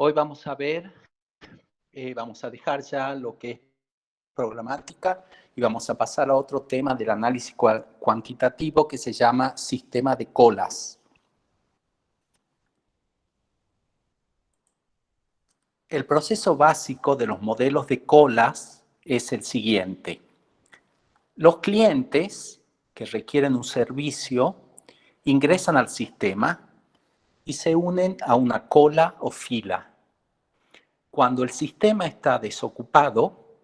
Hoy vamos a ver, vamos a dejar ya lo que es programática y vamos a pasar a otro tema del análisis cuantitativo que se llama sistema de colas. El proceso básico de los modelos de colas es el siguiente. Los clientes que requieren un servicio ingresan al sistema y se unen a una cola o fila. Cuando el sistema está desocupado,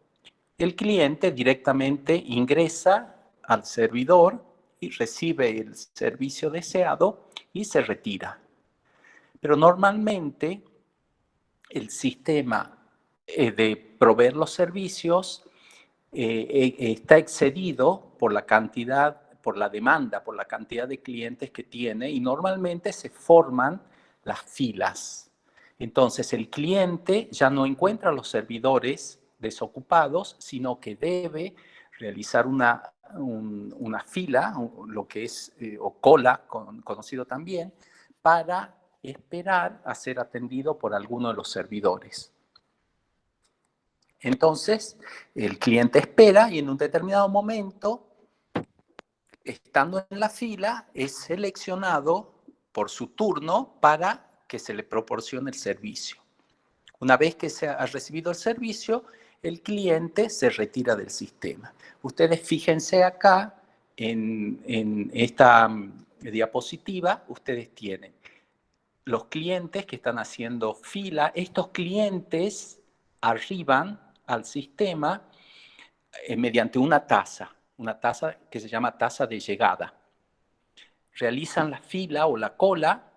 el cliente directamente ingresa al servidor y recibe el servicio deseado y se retira. Pero normalmente el sistema de proveer los servicios está excedido por la cantidad, por la demanda, por la cantidad de clientes que tiene y normalmente se forman las filas. Entonces el cliente ya no encuentra los servidores desocupados, sino que debe realizar una fila, lo que es, o cola, conocido también, para esperar a ser atendido por alguno de los servidores. Entonces, el cliente espera y en un determinado momento, estando en la fila, es seleccionado por su turno para que se le proporcione el servicio. Una vez que se ha recibido el servicio, el cliente se retira del sistema. Ustedes fíjense acá en esta diapositiva, ustedes tienen los clientes que están haciendo fila. Estos clientes arriban al sistema mediante una tasa que se llama tasa de llegada. Realizan la fila o la cola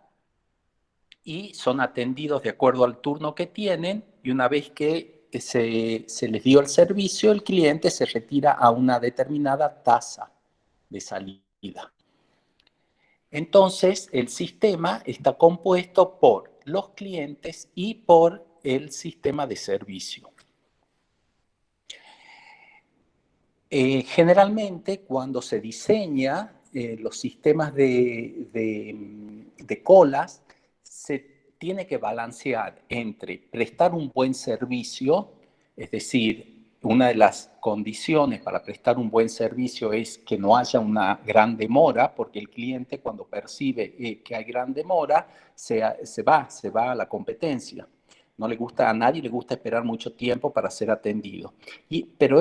y son atendidos de acuerdo al turno que tienen, y una vez que se les dio el servicio, el cliente se retira a una determinada tasa de salida. Entonces, el sistema está compuesto por los clientes y por el sistema de servicio. Generalmente, cuando se diseña los sistemas de colas, se tiene que balancear entre prestar un buen servicio, es decir, una de las condiciones para prestar un buen servicio es que no haya una gran demora, porque el cliente cuando percibe que hay gran demora, se va a la competencia. No le gusta, a nadie le gusta esperar mucho tiempo para ser atendido. Pero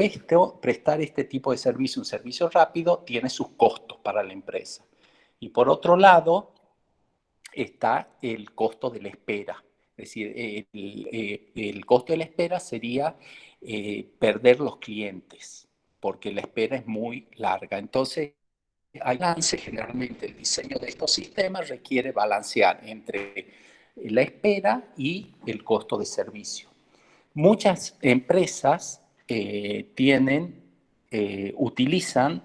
prestar este tipo de servicio, un servicio rápido, tiene sus costos para la empresa. Y por otro lado, está el costo de la espera. Es decir, el costo de la espera sería perder los clientes, porque la espera es muy larga. Entonces, generalmente el diseño de estos sistemas requiere balancear entre la espera y el costo de servicio. Muchas empresas utilizan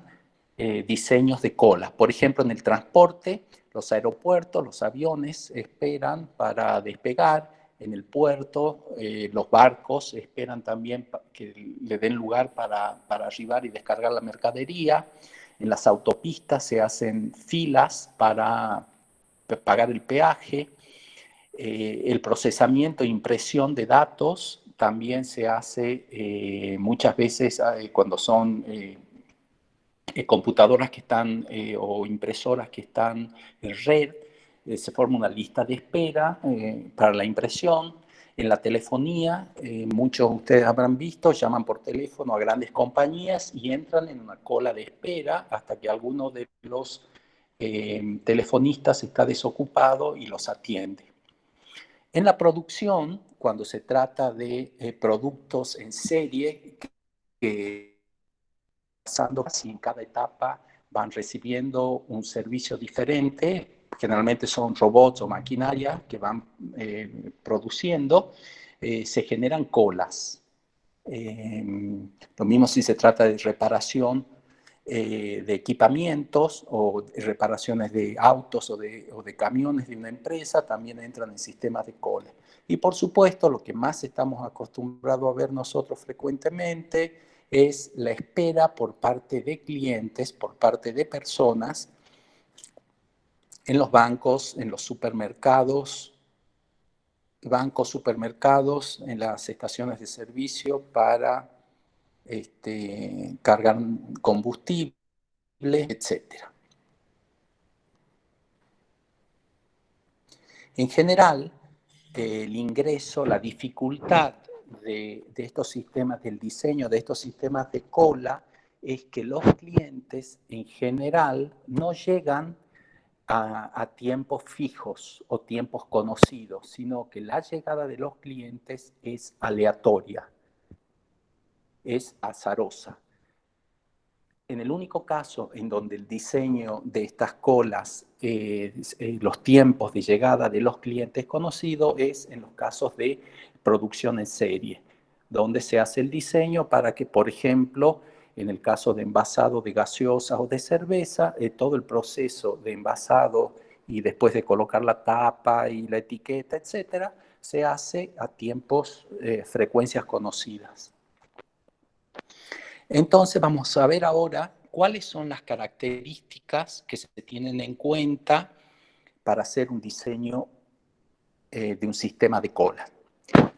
diseños de colas. Por ejemplo, en el transporte, los aeropuertos, los aviones esperan para despegar. En el puerto, los barcos esperan también que le den lugar para arribar y descargar la mercadería. En las autopistas se hacen filas para pagar el peaje. El procesamiento e impresión de datos también se hace muchas veces cuando son computadoras que están o impresoras que están en red. Se forma una lista de espera para la impresión. En la telefonía, muchos de ustedes habrán visto, llaman por teléfono a grandes compañías y entran en una cola de espera hasta que alguno de los telefonistas está desocupado y los atiende. En la producción, cuando se trata de productos en serie, que pasando así en cada etapa van recibiendo un servicio diferente, generalmente son robots o maquinaria que van produciendo, se generan colas. Lo mismo si se trata de reparación de equipamientos o reparaciones de autos o de camiones de una empresa, también entran en sistemas de cola. Y por supuesto, lo que más estamos acostumbrados a ver nosotros frecuentemente es la espera por parte de clientes, por parte de personas, en los bancos, en los supermercados, bancos, supermercados, en las estaciones de servicio para cargar combustible, etcétera. En general, el ingreso, la dificultad de estos sistemas, del diseño de estos sistemas de cola, es que los clientes en general no llegan a tiempos fijos o tiempos conocidos, sino que la llegada de los clientes es aleatoria, es azarosa. En el único caso en donde el diseño de estas colas, los tiempos de llegada de los clientes conocidos, es en los casos de producción en serie, donde se hace el diseño para que, por ejemplo, en el caso de envasado de gaseosas o de cerveza, todo el proceso de envasado y después de colocar la tapa y la etiqueta, etcétera, se hace a tiempos, frecuencias conocidas. Entonces vamos a ver ahora cuáles son las características que se tienen en cuenta para hacer un diseño de un sistema de cola.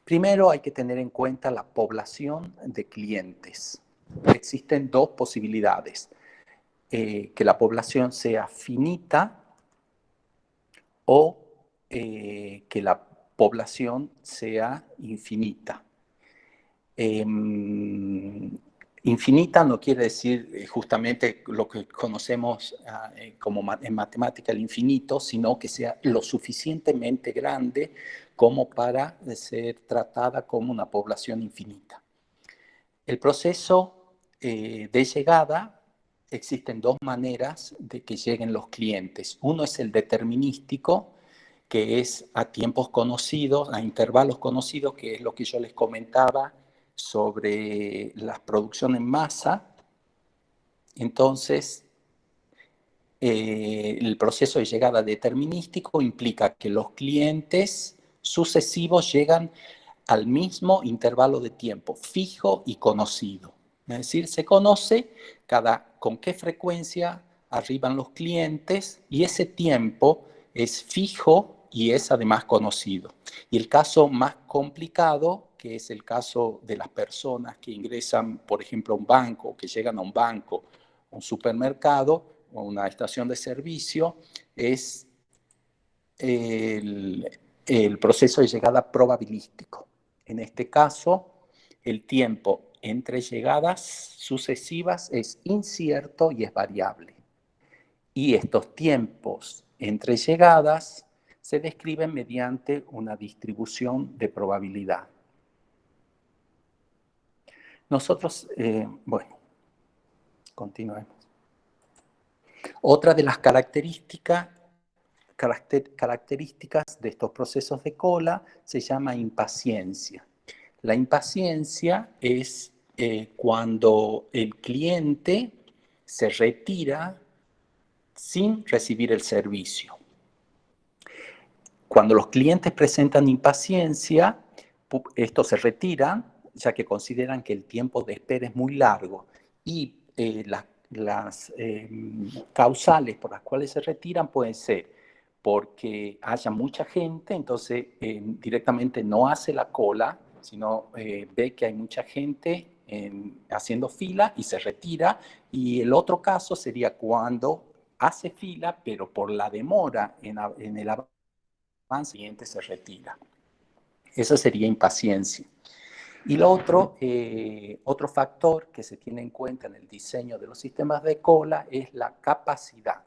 Primero hay que tener en cuenta la población de clientes. Existen dos posibilidades, que la población sea finita o que la población sea infinita. Infinita no quiere decir justamente lo que conocemos como en matemática el infinito, sino que sea lo suficientemente grande como para ser tratada como una población infinita. El proceso de llegada, existen dos maneras de que lleguen los clientes. Uno es el determinístico, que es a tiempos conocidos, a intervalos conocidos, que es lo que yo les comentaba sobre la producción en masa. Entonces, el proceso de llegada determinístico implica que los clientes sucesivos llegan al mismo intervalo de tiempo, fijo y conocido. Es decir, se conoce con qué frecuencia arriban los clientes y ese tiempo es fijo y es además conocido. Y el caso más complicado, que es el caso de las personas que ingresan, por ejemplo, a un banco, que llegan a un banco, a un supermercado o una estación de servicio, es el proceso de llegada probabilístico. En este caso, el tiempo entre llegadas sucesivas es incierto y es variable. Y estos tiempos entre llegadas se describen mediante una distribución de probabilidad. Nosotros, bueno, continuemos. Otra de las características de estos procesos de cola se llama impaciencia. La impaciencia es cuando el cliente se retira sin recibir el servicio. Cuando los clientes presentan impaciencia, estos se retiran, ya que consideran que el tiempo de espera es muy largo y las causales por las cuales se retiran pueden ser porque haya mucha gente, entonces directamente no hace la cola, sino ve que hay mucha gente haciendo fila y se retira. Y el otro caso sería cuando hace fila, pero por la demora en el avance, el cliente se retira. Eso sería impaciencia. Y lo otro factor que se tiene en cuenta en el diseño de los sistemas de cola es la capacidad,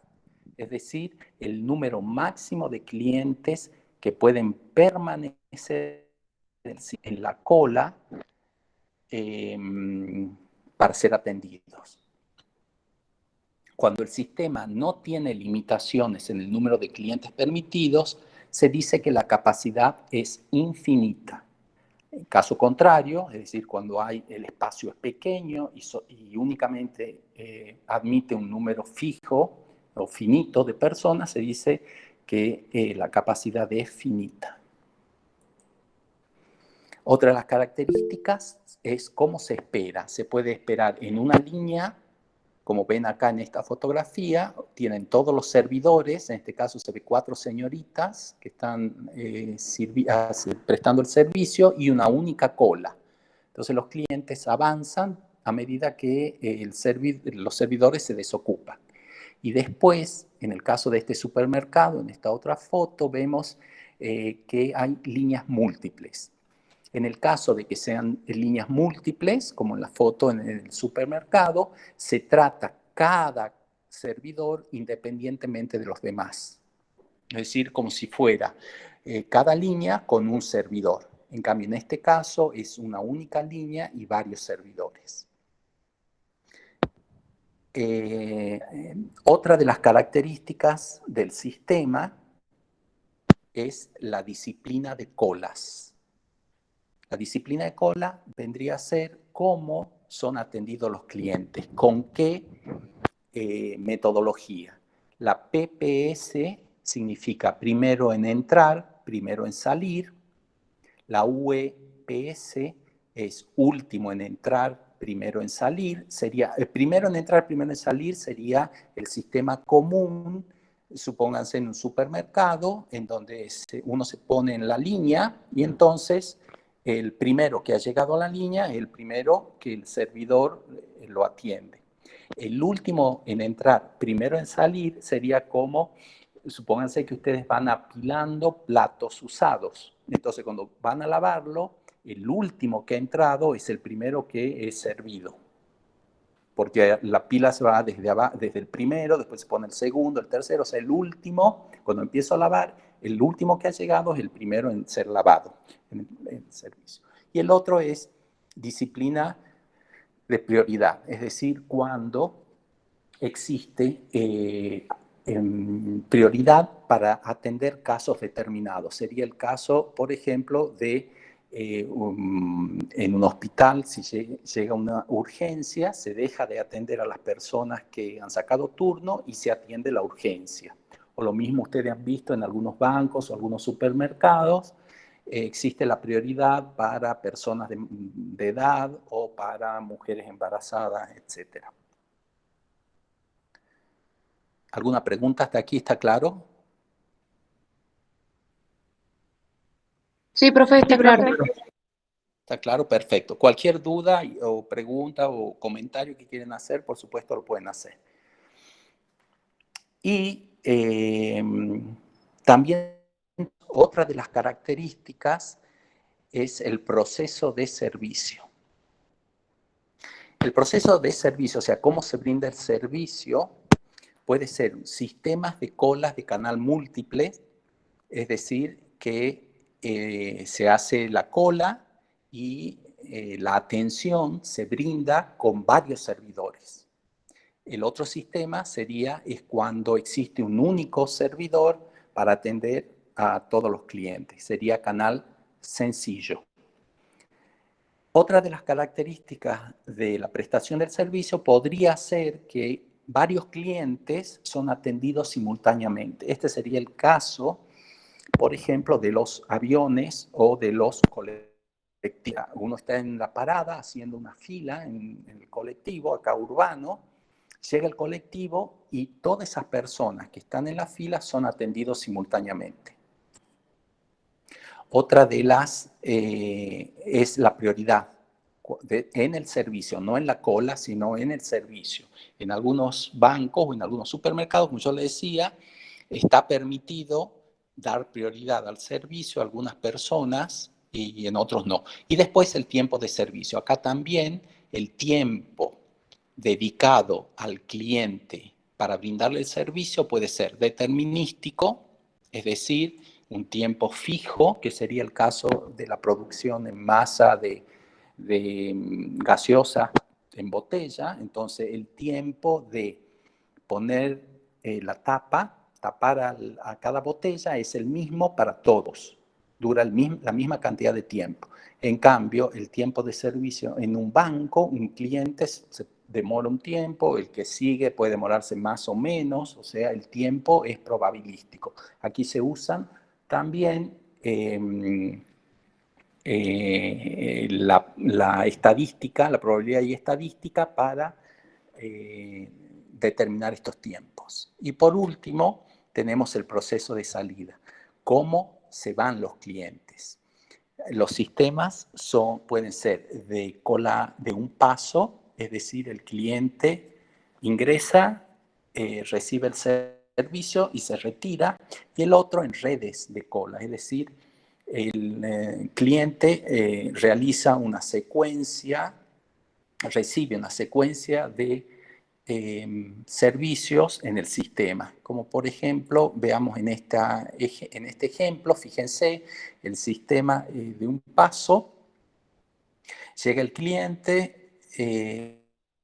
es decir, el número máximo de clientes que pueden permanecer en la cola para ser atendidos. Cuando el sistema no tiene limitaciones en el número de clientes permitidos, se dice que la capacidad es infinita. En caso contrario, es decir, cuando el espacio es pequeño y únicamente admite un número fijo o finito de personas, se dice que la capacidad es finita. Otra de las características es cómo se espera. Se puede esperar en una línea como ven acá en esta fotografía, tienen todos los servidores, en este caso se ve 4 señoritas que están prestando el servicio y una única cola. Entonces los clientes avanzan a medida que los servidores se desocupan. Y después, en el caso de este supermercado, en esta otra foto, vemos que hay líneas múltiples. En el caso de que sean líneas múltiples, como en la foto en el supermercado, se trata cada servidor independientemente de los demás. Es decir, como si fuera cada línea con un servidor. En cambio, en este caso es una única línea y varios servidores. Otra de las características del sistema es la disciplina de colas. La disciplina de cola vendría a ser cómo son atendidos los clientes, con qué metodología. La PPS significa primero en entrar, primero en salir. La UEPS es último en entrar, primero en salir. Sería, primero en entrar, primero en salir sería el sistema común, supónganse en un supermercado, en donde uno se pone en la línea y entonces el primero que ha llegado a la línea es el primero que el servidor lo atiende. El último en entrar, primero en salir, sería como, supónganse que ustedes van apilando platos usados. Entonces, cuando van a lavarlo, el último que ha entrado es el primero que es servido. Porque la pila se va desde el primero, después se pone el segundo, el tercero, o sea, el último, cuando empiezo a lavar, el último que ha llegado es el primero en ser lavado en el servicio. Y el otro es disciplina de prioridad, es decir, cuando existe prioridad para atender casos determinados. Sería el caso, por ejemplo, de en un hospital, si llega una urgencia, se deja de atender a las personas que han sacado turno y se atiende la urgencia. O lo mismo ustedes han visto en algunos bancos o algunos supermercados, existe la prioridad para personas de edad o para mujeres embarazadas, etc. ¿Alguna pregunta hasta aquí? ¿Está claro? Sí, profe, está claro. ¿Está claro? Perfecto. Cualquier duda o pregunta o comentario que quieren hacer, por supuesto lo pueden hacer. Y también otra de las características es el proceso de servicio. El proceso de servicio, o sea, cómo se brinda el servicio, puede ser sistemas de colas de canal múltiple, es decir, que se hace la cola y la atención se brinda con varios servidores. El otro sistema es cuando existe un único servidor para atender a todos los clientes. Sería canal sencillo. Otra de las características de la prestación del servicio podría ser que varios clientes son atendidos simultáneamente. Este sería el caso, por ejemplo, de los aviones o de los colectivos. Uno está en la parada haciendo una fila en el colectivo, acá urbano, llega el colectivo y todas esas personas que están en la fila son atendidos simultáneamente. Otra de las es la prioridad en el servicio, no en la cola, sino en el servicio. En algunos bancos o en algunos supermercados, como yo le decía, está permitido dar prioridad al servicio a algunas personas y en otros no. Y después el tiempo de servicio. Acá también el tiempo dedicado al cliente para brindarle el servicio puede ser determinístico, es decir, un tiempo fijo, que sería el caso de la producción en masa de gaseosa en botella. Entonces, el tiempo de poner la tapa, tapar a cada botella es el mismo para todos. Dura la misma cantidad de tiempo. En cambio, el tiempo de servicio en un banco, un cliente se demora un tiempo, el que sigue puede demorarse más o menos, o sea, el tiempo es probabilístico. Aquí se usan también la estadística, la probabilidad y estadística para determinar estos tiempos. Y por último, tenemos el proceso de salida. ¿Cómo se van los clientes? Los sistemas pueden ser de cola de un paso, es decir, el cliente ingresa, recibe el servicio y se retira, y el otro en redes de cola, es decir, el cliente realiza una secuencia, recibe una secuencia de servicios en el sistema. Como por ejemplo, veamos en este ejemplo, fíjense, el sistema de un paso, llega el cliente,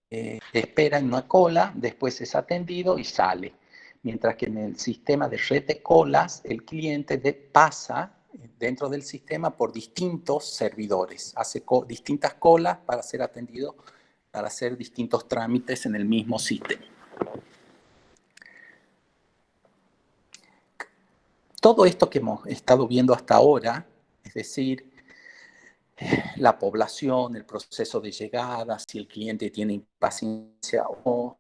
espera en una cola, después es atendido y sale. Mientras que en el sistema de red de colas, el cliente pasa dentro del sistema por distintos servidores, hace distintas colas para ser atendido, para hacer distintos trámites en el mismo sistema. Todo esto que hemos estado viendo hasta ahora, es decir, la población, el proceso de llegada, si el cliente tiene impaciencia o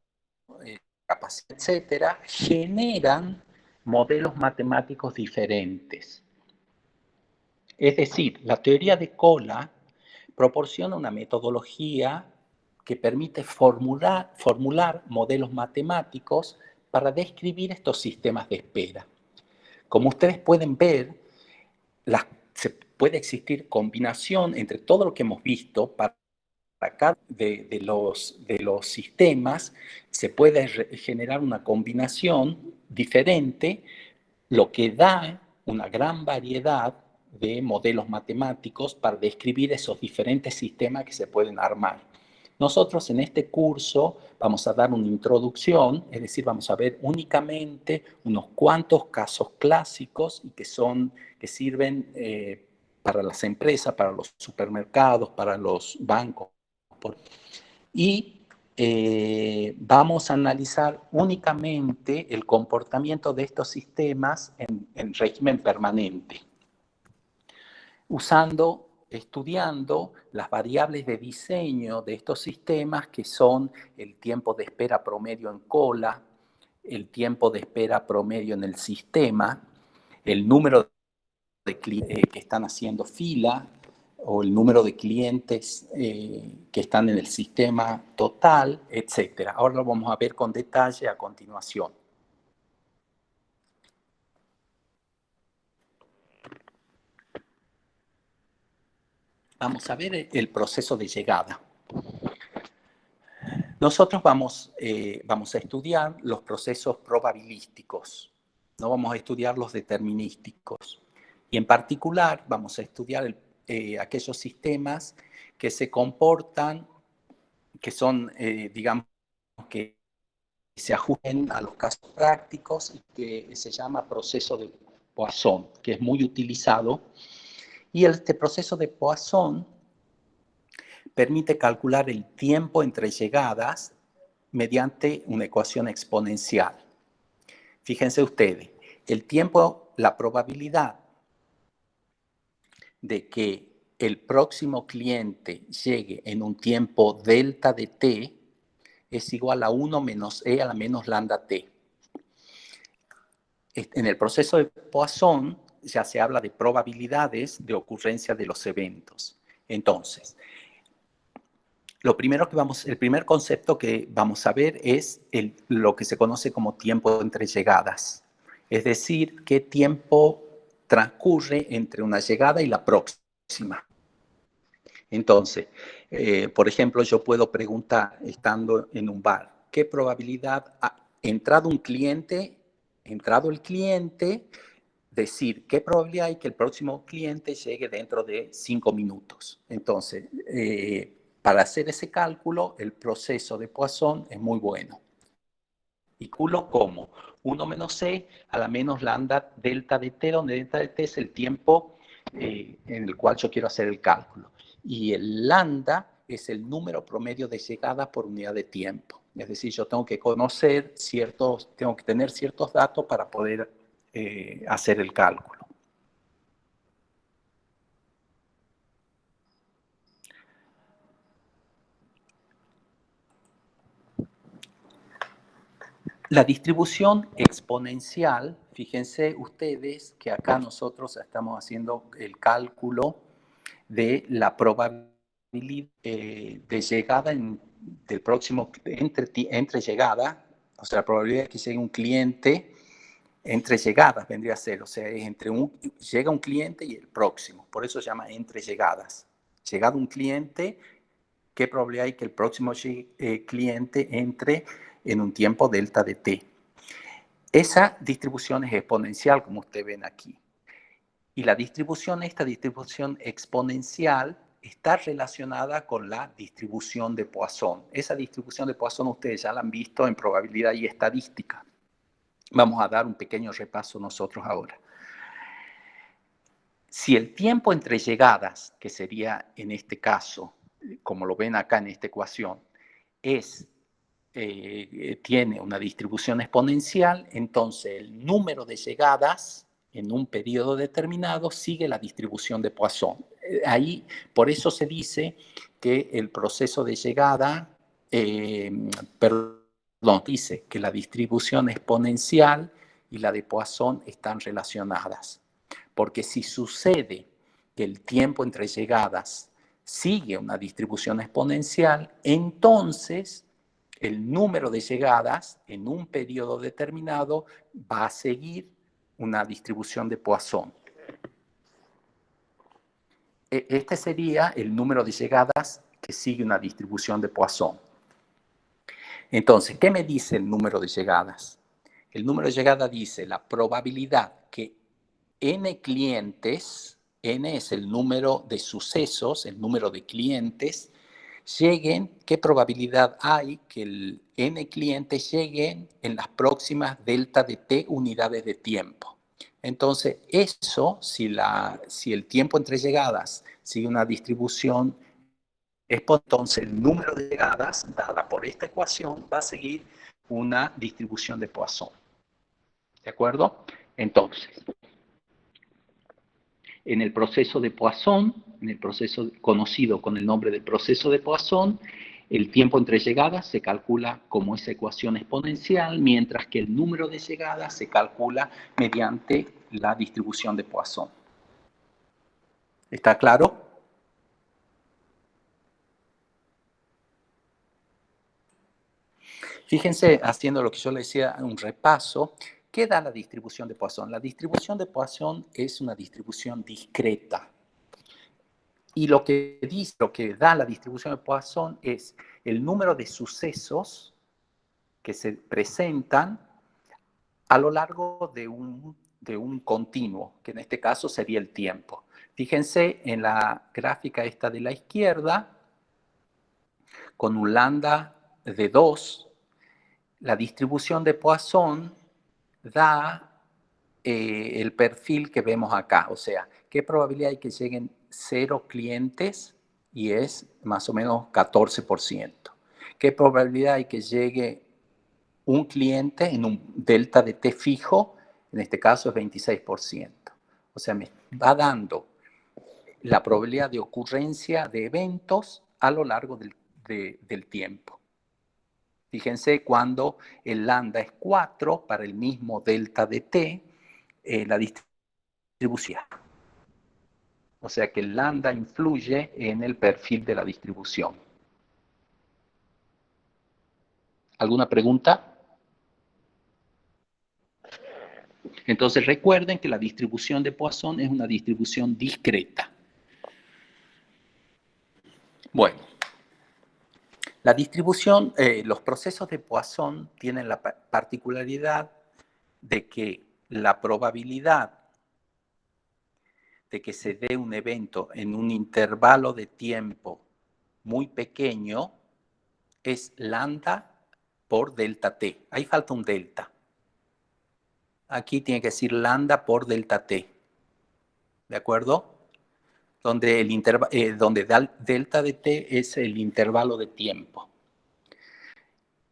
capacidad, etcétera, generan modelos matemáticos diferentes. Es decir, la teoría de cola proporciona una metodología que permite formular modelos matemáticos para describir estos sistemas de espera. Como ustedes pueden ver, puede existir combinación entre todo lo que hemos visto para cada de los sistemas, se puede generar una combinación diferente, lo que da una gran variedad de modelos matemáticos para describir esos diferentes sistemas que se pueden armar. Nosotros en este curso vamos a dar una introducción, es decir, vamos a ver únicamente unos cuantos casos clásicos y que sirven para las empresas, para los supermercados, para los bancos. Y vamos a analizar únicamente el comportamiento de estos sistemas en régimen permanente, estudiando las variables de diseño de estos sistemas, que son el tiempo de espera promedio en cola, el tiempo de espera promedio en el sistema, el número de clientes que están haciendo fila, o el número de clientes que están en el sistema total, etc. Ahora lo vamos a ver con detalle a continuación. Vamos a ver el proceso de llegada. Nosotros vamos a estudiar los procesos probabilísticos, no vamos a estudiar los determinísticos. Y en particular vamos a estudiar aquellos sistemas que se comportan, que son, digamos, que se ajusten a los casos prácticos y que se llama proceso de Poisson, que es muy utilizado. Y este proceso de Poisson permite calcular el tiempo entre llegadas mediante una ecuación exponencial. Fíjense ustedes, el tiempo, la probabilidad de que el próximo cliente llegue en un tiempo delta de t es igual a 1 menos e a la menos lambda t. En el proceso de Poisson ya se habla de probabilidades de ocurrencia de los eventos. Entonces, el primer concepto que vamos a ver es lo que se conoce como tiempo entre llegadas. Es decir, qué tiempo transcurre entre una llegada y la próxima. Entonces, por ejemplo, yo puedo preguntar, estando en un bar, ¿qué probabilidad ha entrado el cliente, decir qué probabilidad hay que el próximo cliente llegue dentro de 5 minutos? Entonces, para hacer ese cálculo, el proceso de Poisson es muy bueno. Y calculo como 1 menos c a la menos lambda delta de t, donde delta de t es el tiempo en el cual yo quiero hacer el cálculo. Y el lambda es el número promedio de llegadas por unidad de tiempo. Es decir, yo tengo que tengo que tener ciertos datos para poder hacer el cálculo. La distribución exponencial, fíjense ustedes que acá nosotros estamos haciendo el cálculo de la probabilidad de llegada del próximo, entre llegada, o sea, la probabilidad de que llegue un cliente entre llegadas vendría a ser, o sea, es llega un cliente y el próximo, por eso se llama entre llegadas. Llegado un cliente, ¿qué probabilidad hay que el próximo cliente entre en un tiempo delta de t? Esa distribución es exponencial, como ustedes ven aquí. Y esta distribución exponencial, está relacionada con la distribución de Poisson. Esa distribución de Poisson ustedes ya la han visto en probabilidad y estadística. Vamos a dar un pequeño repaso nosotros ahora. Si el tiempo entre llegadas, que sería en este caso, como lo ven acá en esta ecuación, tiene una distribución exponencial, entonces el número de llegadas en un periodo determinado sigue la distribución de Poisson. Ahí, por eso se dice que el proceso de llegada, dice que la distribución exponencial y la de Poisson están relacionadas. Porque si sucede que el tiempo entre llegadas sigue una distribución exponencial, entonces el número de llegadas en un periodo determinado va a seguir una distribución de Poisson. Este sería el número de llegadas que sigue una distribución de Poisson. Entonces, ¿qué me dice el número de llegadas? El número de llegadas dice la probabilidad que n clientes, n es el número de sucesos, el número de clientes, lleguen, ¿qué probabilidad hay que el n clientes lleguen en las próximas delta de t unidades de tiempo? Entonces, eso, si el tiempo entre llegadas sigue una distribución, entonces el número de llegadas, dada por esta ecuación, va a seguir una distribución de Poisson. ¿De acuerdo? Entonces, en el proceso de Poisson, en el proceso conocido con el nombre de proceso de Poisson, el tiempo entre llegadas se calcula como esa ecuación exponencial, mientras que el número de llegadas se calcula mediante la distribución de Poisson. ¿Está claro? Fíjense, haciendo lo que yo le decía, un repaso, ¿qué da la distribución de Poisson? La distribución de Poisson es una distribución discreta. Y lo que da la distribución de Poisson es el número de sucesos que se presentan a lo largo de un continuo, que en este caso sería el tiempo. Fíjense en la gráfica esta de la izquierda, con un lambda de 2, la distribución de Poisson da el perfil que vemos acá, o sea, qué probabilidad hay que lleguen 0 clientes y es más o menos 14%. ¿Qué probabilidad hay que llegue un cliente en un delta de T fijo? En este caso es 26%. O sea, me va dando la probabilidad de ocurrencia de eventos a lo largo del tiempo. Fíjense, cuando el lambda es 4 para el mismo delta de T, la distribución. O sea que el lambda influye en el perfil de la distribución. ¿Alguna pregunta? Entonces recuerden que la distribución de Poisson es una distribución discreta. Bueno, la distribución, los procesos de Poisson tienen la particularidad de que la probabilidad de que se dé un evento en un intervalo de tiempo muy pequeño es lambda por delta t. Ahí falta un delta. Aquí tiene que decir lambda por delta t. ¿De acuerdo? Donde, delta de t es el intervalo de tiempo.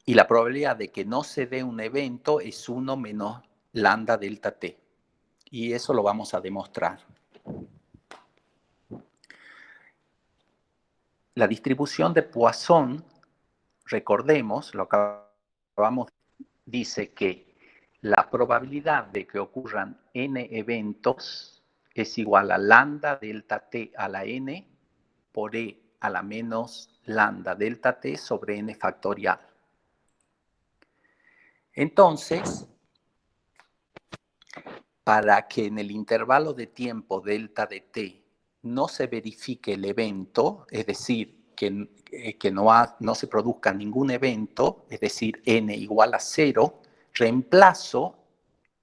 Y la probabilidad de que no se dé un evento es 1 menos lambda delta t. Y eso lo vamos a demostrar. La distribución de Poisson, recordemos, lo acabamos dice que la probabilidad de que ocurran n eventos es igual a lambda delta t a la n por e a la menos lambda delta t sobre n factorial. Entonces, para que en el intervalo de tiempo delta de t no se verifique el evento, es decir, que no se produzca ningún evento, es decir, n igual a 0, reemplazo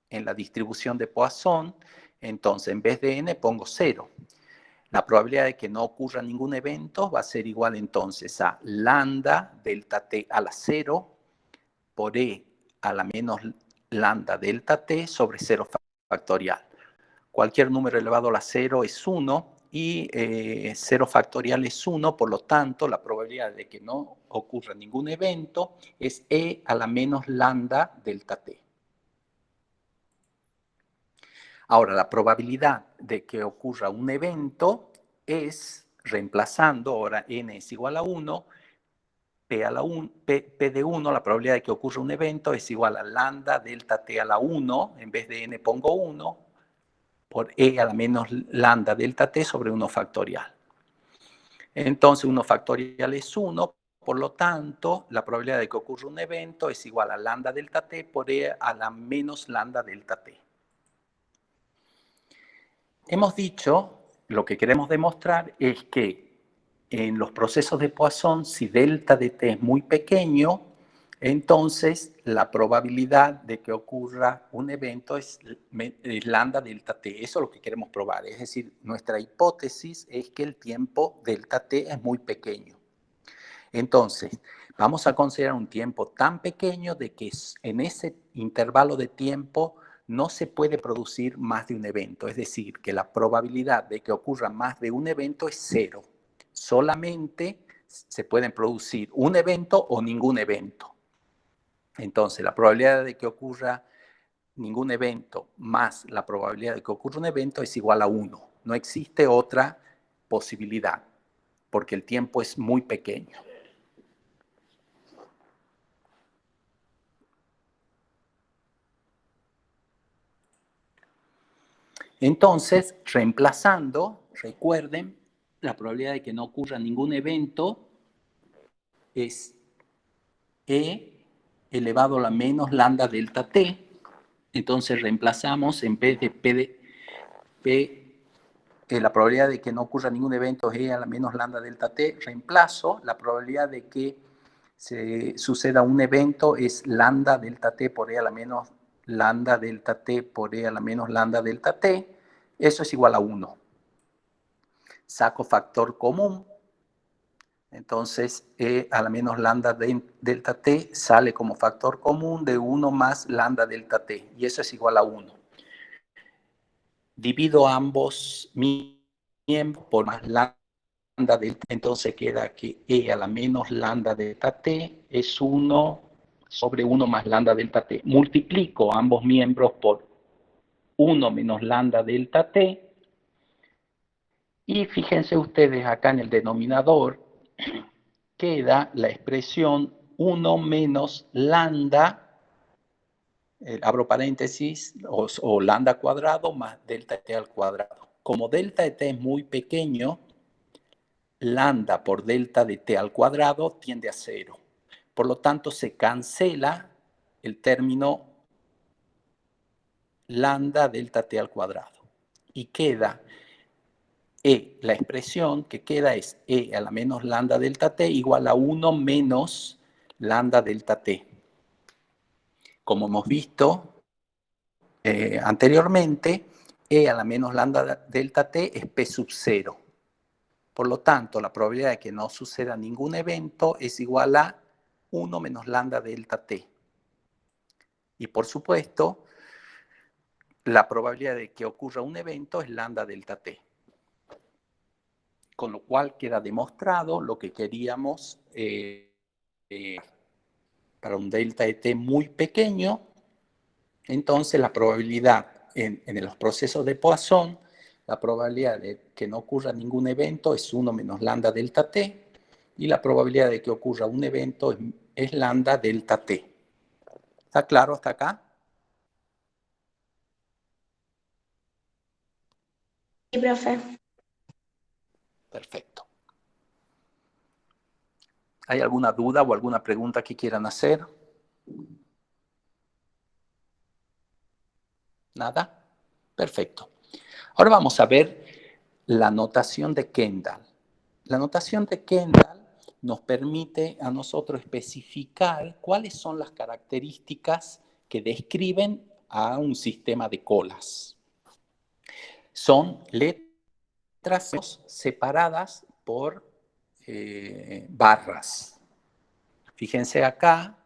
en la distribución de Poisson, entonces en vez de n pongo 0. La probabilidad de que no ocurra ningún evento va a ser igual entonces a lambda delta t a la 0 por e a la menos lambda delta t sobre 0 factorial. Cualquier número elevado a la 0 es 1 y 0 factorial es 1, por lo tanto la probabilidad de que no ocurra ningún evento es e a la menos lambda delta t. Ahora, la probabilidad de que ocurra un evento es, reemplazando, ahora n es igual a 1, P de 1, la probabilidad de que ocurra un evento es igual a lambda delta t a la 1, en vez de n pongo 1, por e a la menos lambda delta t sobre 1 factorial. Entonces 1 factorial es 1, por lo tanto la probabilidad de que ocurra un evento es igual a lambda delta t por e a la menos lambda delta t. Hemos dicho, lo que queremos demostrar es que en los procesos de Poisson, si delta de t es muy pequeño, entonces la probabilidad de que ocurra un evento es lambda delta t. Eso es lo que queremos probar. Es decir, nuestra hipótesis es que el tiempo delta t es muy pequeño. Entonces, vamos a considerar un tiempo tan pequeño de que en ese intervalo de tiempo no se puede producir más de un evento. Es decir, que la probabilidad de que ocurra más de un evento es 0. Solamente se pueden producir un evento o ningún evento. Entonces, la probabilidad de que ocurra ningún evento más la probabilidad de que ocurra un evento es igual a 1. No existe otra posibilidad, porque el tiempo es muy pequeño. Entonces, reemplazando, recuerden, la probabilidad de que no ocurra ningún evento es e elevado a la menos lambda delta t. Entonces reemplazamos en vez de la probabilidad de que no ocurra ningún evento es e a la menos lambda delta t. Reemplazo la probabilidad de que suceda un evento es lambda delta t por e a la menos lambda delta t por e a la menos lambda delta t. Eso es igual a 1. Saco factor común, entonces e a la menos lambda delta t sale como factor común de 1 más lambda delta t, y eso es igual a 1. Divido ambos miembros por más lambda delta, entonces queda que e a la menos lambda delta t es 1 sobre 1 más lambda delta t. Multiplico ambos miembros por 1 menos lambda delta t, y fíjense ustedes acá en el denominador queda la expresión 1 menos lambda, abro paréntesis, o lambda cuadrado más delta t al cuadrado. Como delta de t es muy pequeño, lambda por delta de t al cuadrado tiende a 0. Por lo tanto, se cancela el término lambda delta t al cuadrado. Y queda la expresión que queda es e a la menos lambda delta t igual a 1 menos lambda delta t. Como hemos visto anteriormente, e a la menos lambda delta t es p sub 0. Por lo tanto, la probabilidad de que no suceda ningún evento es igual a 1 menos lambda delta t. Y por supuesto, la probabilidad de que ocurra un evento es lambda delta t. Con lo cual queda demostrado lo que queríamos para un delta de t muy pequeño. Entonces la probabilidad en los procesos de Poisson, la probabilidad de que no ocurra ningún evento es 1 menos lambda delta t, y la probabilidad de que ocurra un evento es lambda delta t. ¿Está claro hasta acá? Sí, profe. Perfecto. ¿Hay alguna duda o alguna pregunta que quieran hacer? ¿Nada? Perfecto. Ahora vamos a ver la notación de Kendall. La notación de Kendall nos permite a nosotros especificar cuáles son las características que describen a un sistema de colas. Son letras separadas por barras. Fíjense acá,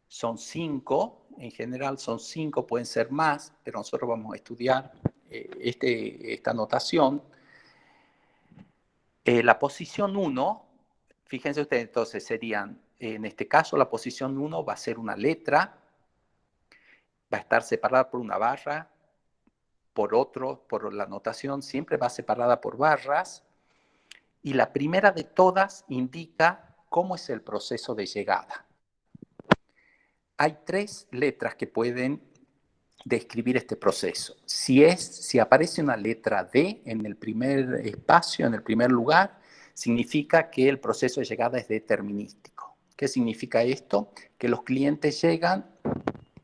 son 5, en general son 5, pueden ser más, pero nosotros vamos a estudiar esta notación. La posición 1, fíjense ustedes, entonces serían, en este caso la posición 1 va a ser una letra, va a estar separada por una barra, por la notación siempre va separada por barras, y la primera de todas indica cómo es el proceso de llegada. Hay 3 letras que pueden describir este proceso. Si aparece una letra D en el primer espacio, en el primer lugar, significa que el proceso de llegada es determinístico. ¿Qué significa esto? Que los clientes llegan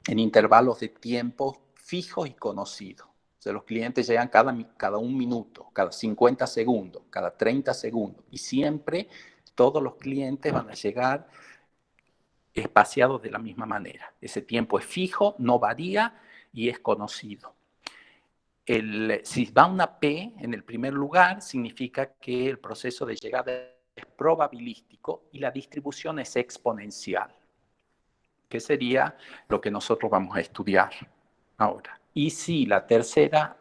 en intervalos de tiempo fijos y conocidos. O sea, los clientes llegan cada 1 minuto, cada 50 segundos, cada 30 segundos. Y siempre todos los clientes van a llegar espaciados de la misma manera. Ese tiempo es fijo, no varía y es conocido. Si va una P en el primer lugar, significa que el proceso de llegada es probabilístico y la distribución es exponencial, que sería lo que nosotros vamos a estudiar ahora. Y si la tercera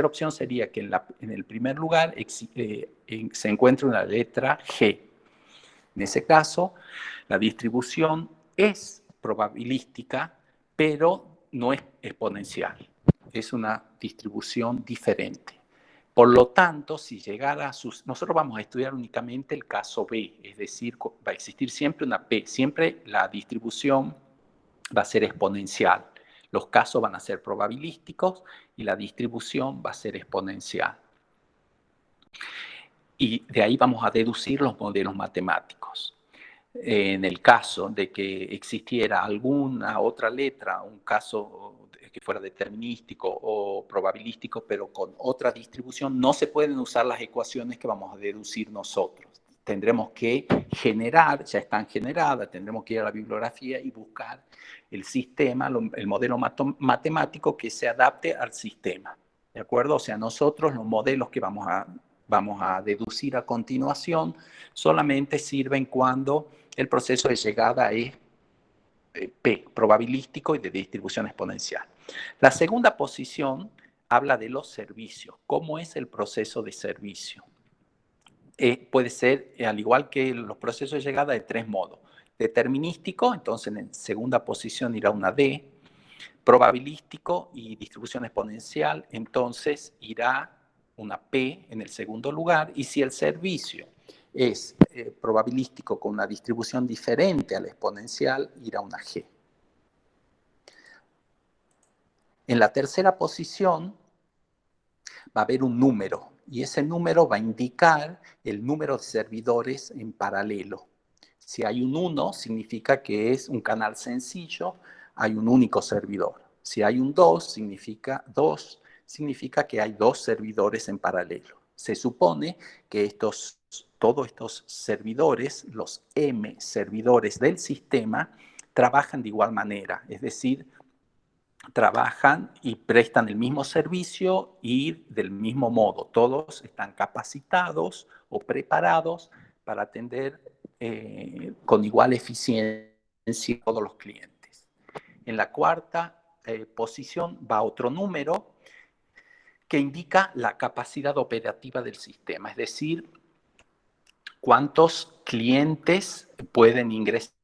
opción sería que en el primer lugar se encuentre una letra G. En ese caso, la distribución es probabilística, pero no es exponencial. Es una distribución diferente. Por lo tanto, si llegara a nosotros vamos a estudiar únicamente el caso B, es decir, va a existir siempre una P, siempre la distribución va a ser exponencial. Los casos van a ser probabilísticos y la distribución va a ser exponencial. Y de ahí vamos a deducir los modelos matemáticos. En el caso de que existiera alguna otra letra, un caso que fuera determinístico o probabilístico, pero con otra distribución, no se pueden usar las ecuaciones que vamos a deducir nosotros. Tendremos que generar, ya están generadas, tendremos que ir a la bibliografía y buscar el sistema, el modelo matemático que se adapte al sistema. ¿De acuerdo? O sea, nosotros los modelos que vamos a deducir a continuación solamente sirven cuando el proceso de llegada es P, probabilístico y de distribución exponencial. La segunda posición habla de los servicios. ¿Cómo es el proceso de servicio? Puede ser, al igual que los procesos de llegada, de 3 modos. Determinístico, entonces en segunda posición irá una D. Probabilístico y distribución exponencial, entonces irá una P en el segundo lugar. Y si el servicio es probabilístico con una distribución diferente a la exponencial, irá una G. En la tercera posición va a haber un número y ese número va a indicar el número de servidores en paralelo. Si hay un 1, significa que es un canal sencillo, hay un único servidor. Si hay un 2, significa que hay 2 servidores en paralelo. Se supone que todos estos servidores, los M servidores del sistema, trabajan de igual manera, es decir, trabajan y prestan el mismo servicio y del mismo modo. Todos están capacitados o preparados para atender con igual eficiencia a todos los clientes. En la cuarta posición va otro número que indica la capacidad operativa del sistema, es decir, cuántos clientes pueden ingresar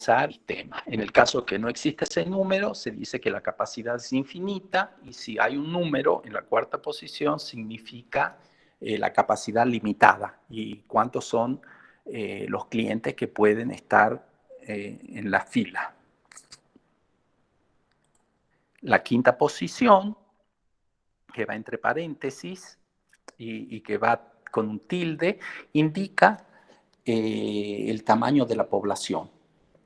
al sistema. En el caso que no existe ese número, se dice que la capacidad es infinita y si hay un número en la cuarta posición, significa la capacidad limitada y cuántos son los clientes que pueden estar en la fila. La quinta posición, que va entre paréntesis y que va con un tilde, indica el tamaño de la población.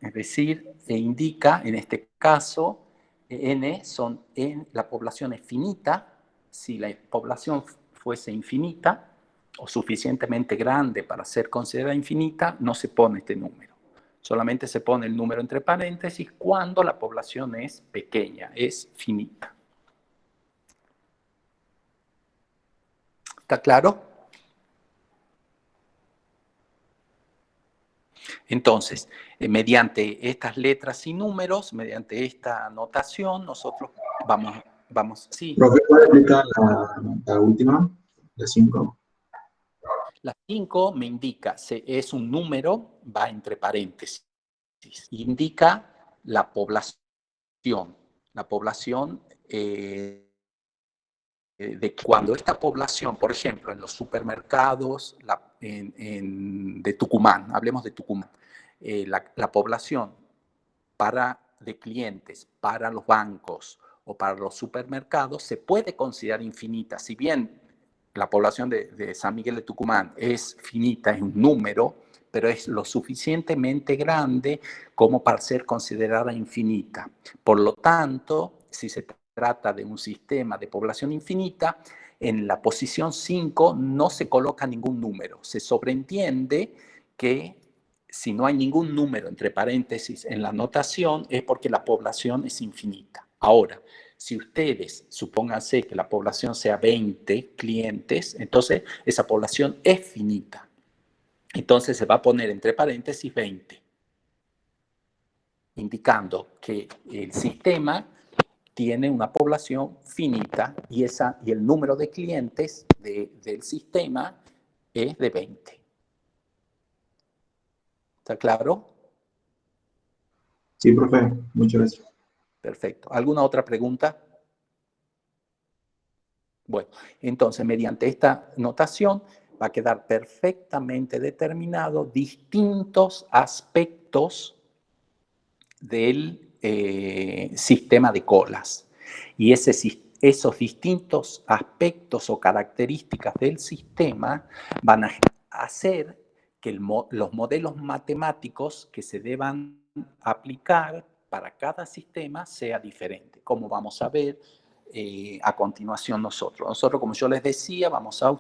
Es decir, indica, en este caso, n son la población es finita. Si la población fuese infinita o suficientemente grande para ser considerada infinita, no se pone este número. Solamente se pone el número entre paréntesis cuando la población es pequeña, es finita. ¿Está claro? Entonces, mediante estas letras y números, mediante esta notación, nosotros vamos, sí. Profe, ¿puede explicar la última, la 5? La 5 me indica, es un número, va entre paréntesis, indica la población. La población de cuando esta población, por ejemplo, en los supermercados de Tucumán, hablemos de Tucumán, la población de clientes para los bancos o para los supermercados se puede considerar infinita. Si bien la población de San Miguel de Tucumán es finita, es un número, pero es lo suficientemente grande como para ser considerada infinita. Por lo tanto, si se trata de un sistema de población infinita, en la posición 5 no se coloca ningún número. Se sobreentiende que si no hay ningún número entre paréntesis en la notación, es porque la población es infinita. Ahora, si ustedes, supónganse que la población sea 20 clientes, entonces esa población es finita. Entonces se va a poner entre paréntesis 20, indicando que el sistema tiene una población finita y el número de clientes del sistema es de 20. ¿Está claro? Sí, profe, muchas gracias. Perfecto. ¿Alguna otra pregunta? Bueno, entonces mediante esta notación va a quedar perfectamente determinado distintos aspectos del sistema de colas. Y esos distintos aspectos o características del sistema van a hacer que los modelos matemáticos que se deban aplicar para cada sistema sea diferente, como vamos a ver a continuación nosotros. Nosotros, como yo les decía, vamos a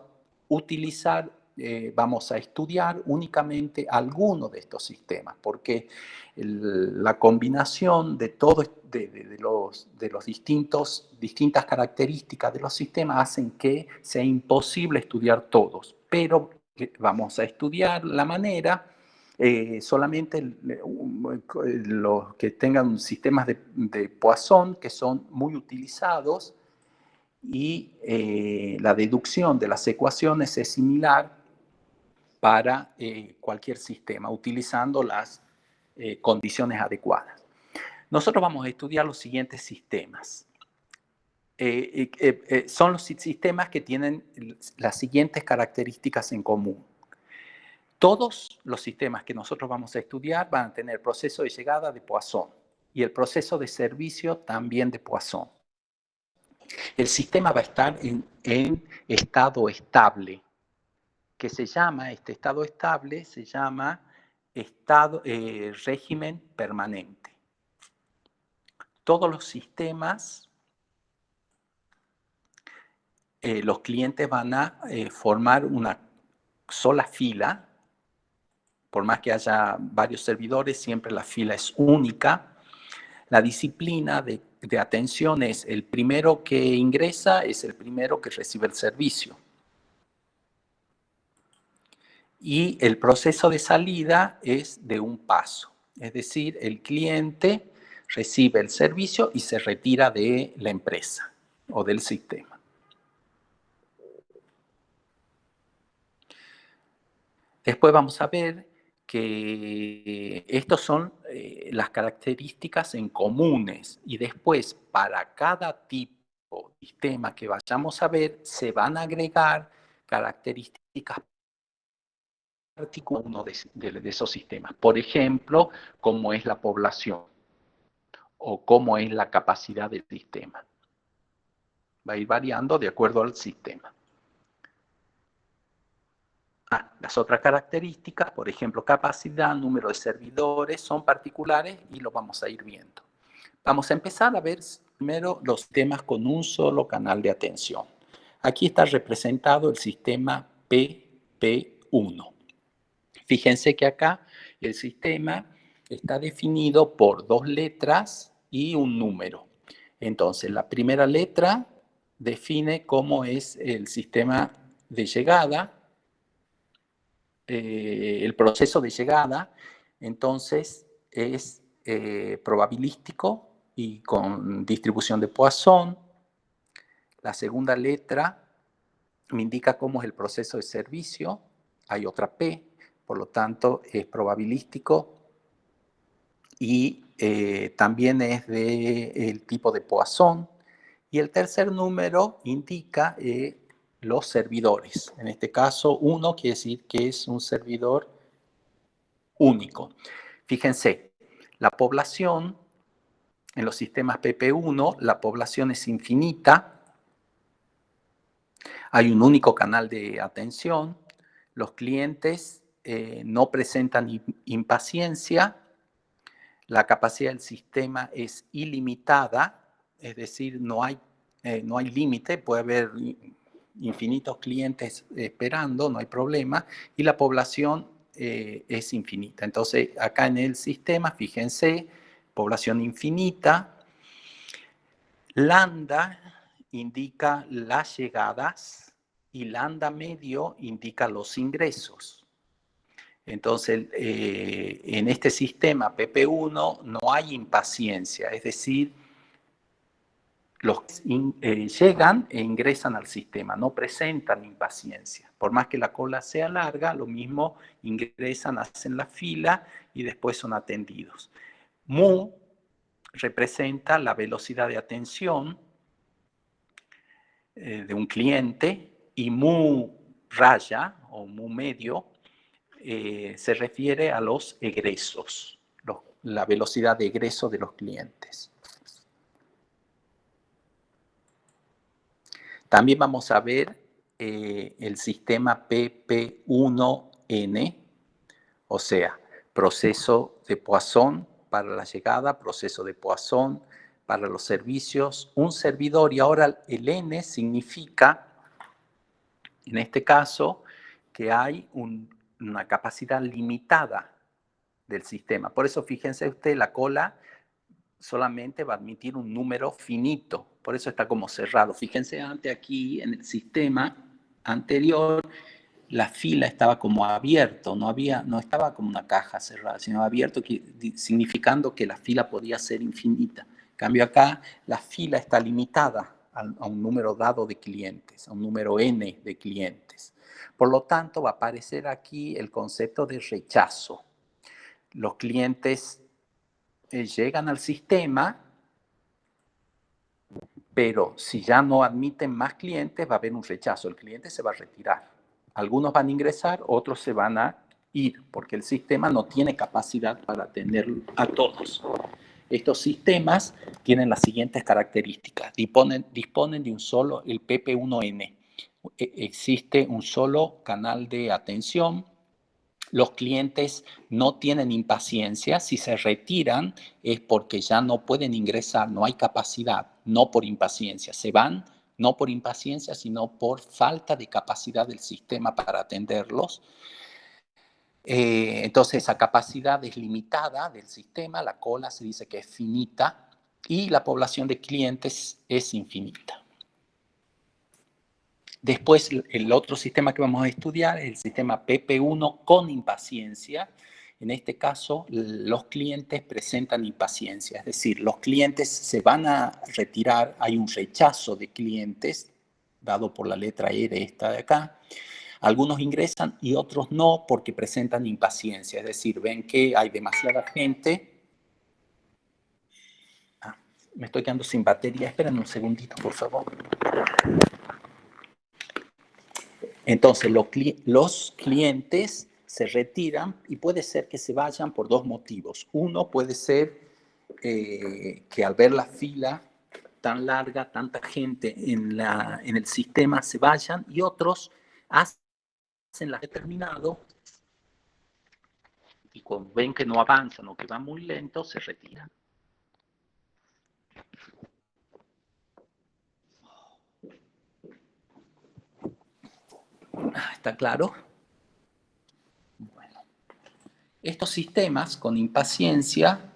utilizar, vamos a estudiar únicamente algunos de estos sistemas, porque la combinación de todos los distintas características de los sistemas hacen que sea imposible estudiar todos, pero vamos a estudiar la manera solamente los que tengan sistemas de Poisson, que son muy utilizados, y la deducción de las ecuaciones es similar para cualquier sistema, utilizando las condiciones adecuadas. Nosotros vamos a estudiar los siguientes sistemas. Son los sistemas que tienen las siguientes características en común. Todos los sistemas que nosotros vamos a estudiar van a tener proceso de llegada de Poisson y el proceso de servicio también de Poisson. El sistema va a estar en estado estable, que este estado estable se llama régimen permanente. Todos los sistemas, los clientes van a formar una sola fila. Por más que haya varios servidores, siempre la fila es única. La disciplina de atención es el primero que ingresa, es el primero que recibe el servicio. Y el proceso de salida es de un paso. Es decir, el cliente recibe el servicio y se retira de la empresa o del sistema. Después vamos a ver que estas son las características en comunes y después para cada tipo de sistema que vayamos a ver se van a agregar características particulares de esos sistemas. Por ejemplo, como es la población o cómo es la capacidad del sistema. Va a ir variando de acuerdo al sistema. Las otras características, por ejemplo, capacidad, número de servidores, son particulares y lo vamos a ir viendo. Vamos a empezar a ver primero los sistemas con un solo canal de atención. Aquí está representado el sistema PP1. Fíjense que acá el sistema está definido por 2 letras y un número. Entonces, la primera letra define cómo es el sistema de llegada, el proceso de llegada. Entonces, es probabilístico y con distribución de Poisson. La segunda letra me indica cómo es el proceso de servicio. Hay otra P, por lo tanto es probabilístico y también es del tipo de Poisson. Y el tercer número indica los servidores. En este caso, 1 quiere decir que es un servidor único. Fíjense, la población en los sistemas PP1, la población es infinita. Hay un único canal de atención. Los clientes no presentan impaciencia. La capacidad del sistema es ilimitada, es decir, no hay límite, puede haber infinitos clientes esperando, no hay problema, y la población es infinita. Entonces, acá en el sistema, fíjense, población infinita. Lambda indica las llegadas y lambda medio indica los ingresos. Entonces, en este sistema PP1 no hay impaciencia, es decir, los llegan e ingresan al sistema, no presentan impaciencia. Por más que la cola sea larga, lo mismo ingresan, hacen la fila y después son atendidos. Mu representa la velocidad de atención de un cliente y mu raya o mu medio se refiere a los egresos, la velocidad de egreso de los clientes. También vamos a ver el sistema PP1N, o sea, proceso de Poisson para la llegada, proceso de Poisson para los servicios, un servidor, y ahora el N significa, en este caso, que hay una capacidad limitada del sistema. Por eso, fíjense usted, la cola solamente va a admitir un número finito, por eso está como cerrado. Fíjense antes aquí en el sistema anterior, la fila estaba como abierto, no estaba como una caja cerrada, sino abierto, significando que la fila podía ser infinita. En cambio acá, la fila está limitada a un número dado de clientes, a un número N de clientes. Por lo tanto, va a aparecer aquí el concepto de rechazo. Los clientes llegan al sistema, pero si ya no admiten más clientes, va a haber un rechazo. El cliente se va a retirar. Algunos van a ingresar, otros se van a ir, porque el sistema no tiene capacidad para atender a todos. Estos sistemas tienen las siguientes características. Disponen de un solo, el PP1N. Existe un solo canal de atención. Los clientes no tienen impaciencia. Si se retiran es porque ya no pueden ingresar, no hay capacidad, no por impaciencia. Se van no por impaciencia, sino por falta de capacidad del sistema para atenderlos. Entonces, esa capacidad es limitada del sistema, la cola se dice que es finita y la población de clientes es infinita. Después, el otro sistema que vamos a estudiar es el sistema PP1 con impaciencia. En este caso, los clientes presentan impaciencia, es decir, los clientes se van a retirar, hay un rechazo de clientes, dado por la letra R esta de acá. Algunos ingresan y otros no porque presentan impaciencia, es decir, ven que hay demasiada gente. Me estoy quedando sin batería, esperen un segundito, por favor. Entonces, los clientes se retiran y puede ser que se vayan por dos motivos. Uno puede ser que al ver la fila tan larga, tanta gente en el sistema, se vayan, y otros hacen la determinado y cuando ven que no avanzan o que van muy lentos, se retiran. ¿Está claro? Bueno, estos sistemas con impaciencia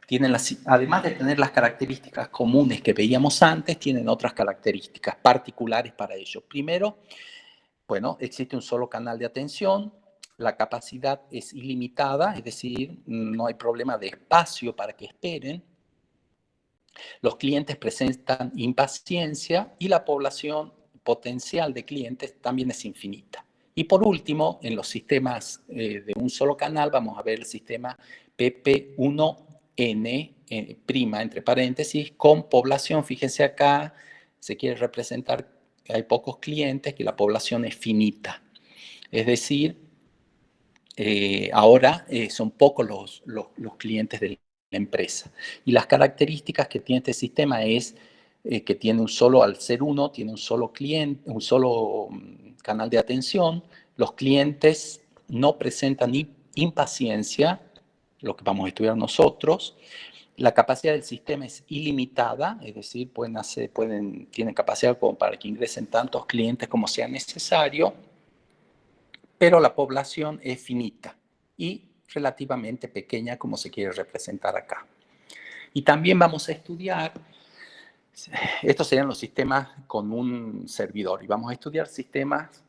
tienen además de tener las características comunes que veíamos antes, tienen otras características particulares para ellos. Primero, bueno, existe un solo canal de atención, la capacidad es ilimitada, es decir, no hay problema de espacio para que esperen. Los clientes presentan impaciencia y la población potencial de clientes también es infinita. Y por último, en los sistemas de un solo canal, vamos a ver el sistema PP1N', entre paréntesis, con población. Fíjense acá, se quiere representar que hay pocos clientes, que la población es finita. Es decir, ahora son pocos los clientes de la empresa. Y las características que tiene este sistema es que tiene al ser uno, tiene un solo cliente, un solo canal de atención. Los clientes no presentan impaciencia, lo que vamos a estudiar nosotros. La capacidad del sistema es ilimitada, es decir, tienen capacidad como para que ingresen tantos clientes como sea necesario, pero la población es finita y relativamente pequeña, como se quiere representar acá. Y también vamos a estudiar, estos serían los sistemas con un servidor, y vamos a estudiar sistemas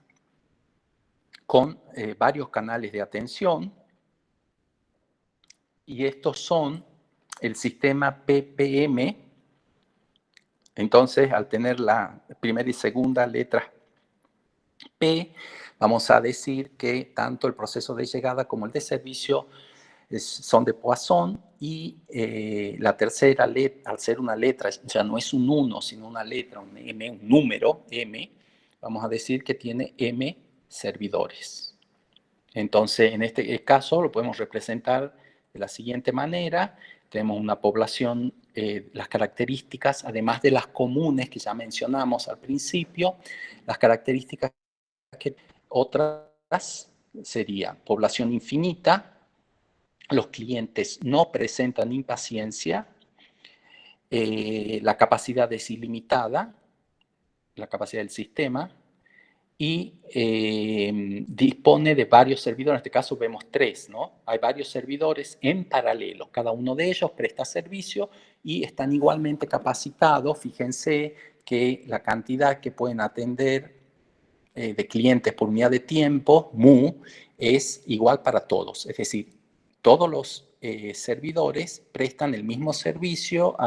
con varios canales de atención, y estos son el sistema PPM. Entonces, al tener la primera y segunda letra P, vamos a decir que tanto el proceso de llegada como el de servicio son de Poisson, y la tercera letra, al ser una letra, ya no es un 1, sino una letra, un M, un número M, vamos a decir que tiene M servidores. Entonces, en este caso lo podemos representar de la siguiente manera. Tenemos una población, las características, además de las comunes que ya mencionamos al principio, las características que otras sería población infinita, los clientes no presentan impaciencia, la capacidad es ilimitada, la capacidad del sistema, y dispone de varios servidores. En este caso vemos 3, ¿no? Hay varios servidores en paralelo. Cada uno de ellos presta servicio y están igualmente capacitados. Fíjense que la cantidad que pueden atender de clientes por unidad de tiempo, mu, es igual para todos. Es decir, todos los servidores prestan el mismo servicio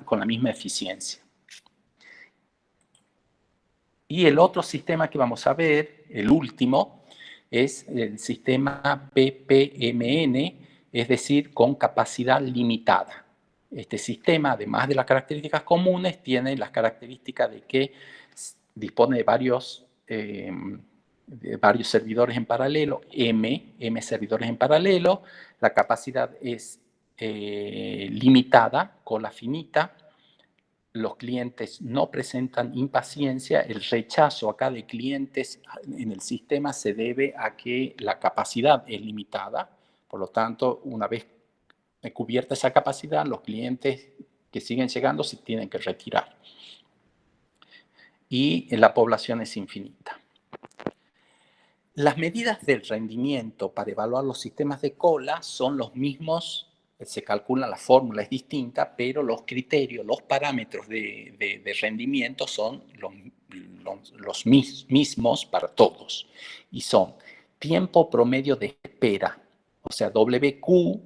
con la misma eficiencia. Y el otro sistema que vamos a ver, el último, es el sistema PPMN, es decir, con capacidad limitada. Este sistema, además de las características comunes, tiene las características de que dispone de varios servidores en paralelo, M servidores en paralelo. La capacidad es limitada, cola finita. Los clientes no presentan impaciencia. El rechazo acá de clientes en el sistema se debe a que la capacidad es limitada. Por lo tanto, una vez cubierta esa capacidad, los clientes que siguen llegando se tienen que retirar. Y la población es infinita. Las medidas del rendimiento para evaluar los sistemas de cola son los mismos. Se calcula, la fórmula es distinta, pero los criterios, los parámetros de rendimiento son los mismos para todos. Y son tiempo promedio de espera, o sea, WQ.